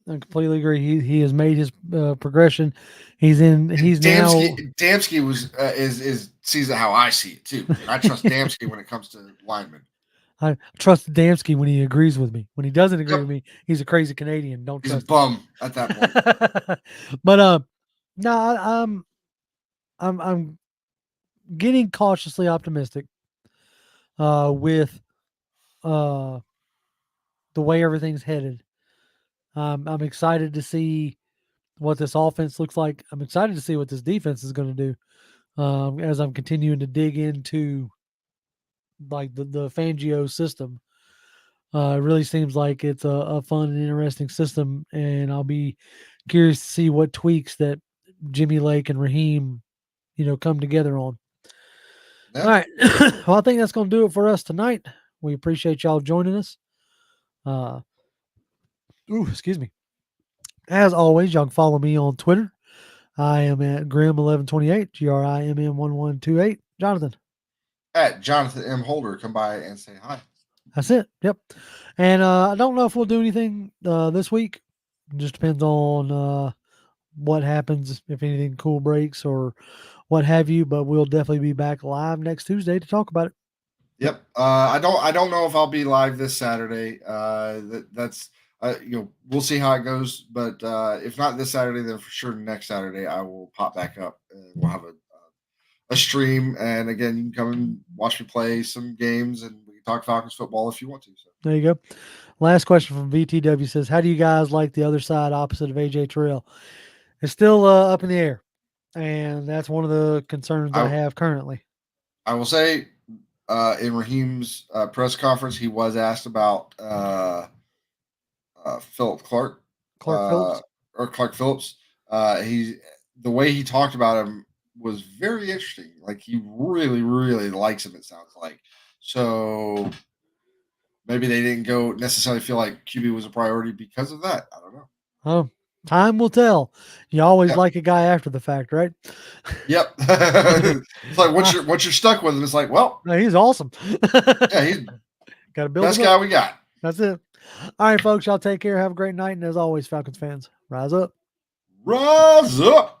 He has made his progression. He's now Damsky was is sees it how I see it too. And I trust Damsky when it comes to linemen. I trust Damsky when he agrees with me. When he doesn't agree Yep. with me, he's a crazy Canadian. Don't He's trust a bum at that point. But no, I'm getting cautiously optimistic with the way everything's headed. I'm excited to see what this offense looks like. I'm excited to see what this defense is going to do as I'm continuing to dig into like the Fangio system. It really seems like it's a fun and interesting system, and I'll be curious to see what tweaks that Jimmy Lake and Raheem, come together on. Yeah. All right. Well, I think that's going to do it for us tonight. We appreciate y'all joining us. Excuse me. As always, y'all can follow me on Twitter. I am at Grimm1128, GRIMM1128. Jonathan. At Jonathan M. Holder, come by and say hi. That's it. Yep. And I don't know if we'll do anything this week. It just depends on what happens, if anything cool breaks or what have you. But we'll definitely be back live next Tuesday to talk about it. Yep. I don't know if I'll be live this Saturday. That's we'll see how it goes. But if not this Saturday, then for sure next Saturday I will pop back up and we'll have a stream. And again, you can come and watch me play some games, and we can talk Falcons football if you want to. So there you go. Last question from VTW says, how do you guys like the other side opposite of AJ Terrell? It's still up in the air, and that's one of the concerns I have currently. I will say in Raheem's press conference, he was asked about Philip Clark. Phillips? Or Clark Phillips. The way he talked about him was very interesting. Like, he really, really likes him, it sounds like. So maybe they didn't go necessarily feel like QB was a priority because of that. I don't know. Oh, Time will tell. You always Yep. like a guy after the fact, right? Yep. It's like once you're stuck with him, it's like, well, no, he's awesome. yeah, he's got to build best him guy up. we got. That's it. All right, folks. Y'all take care. Have a great night. And as always, Falcons fans, rise up. Rise up.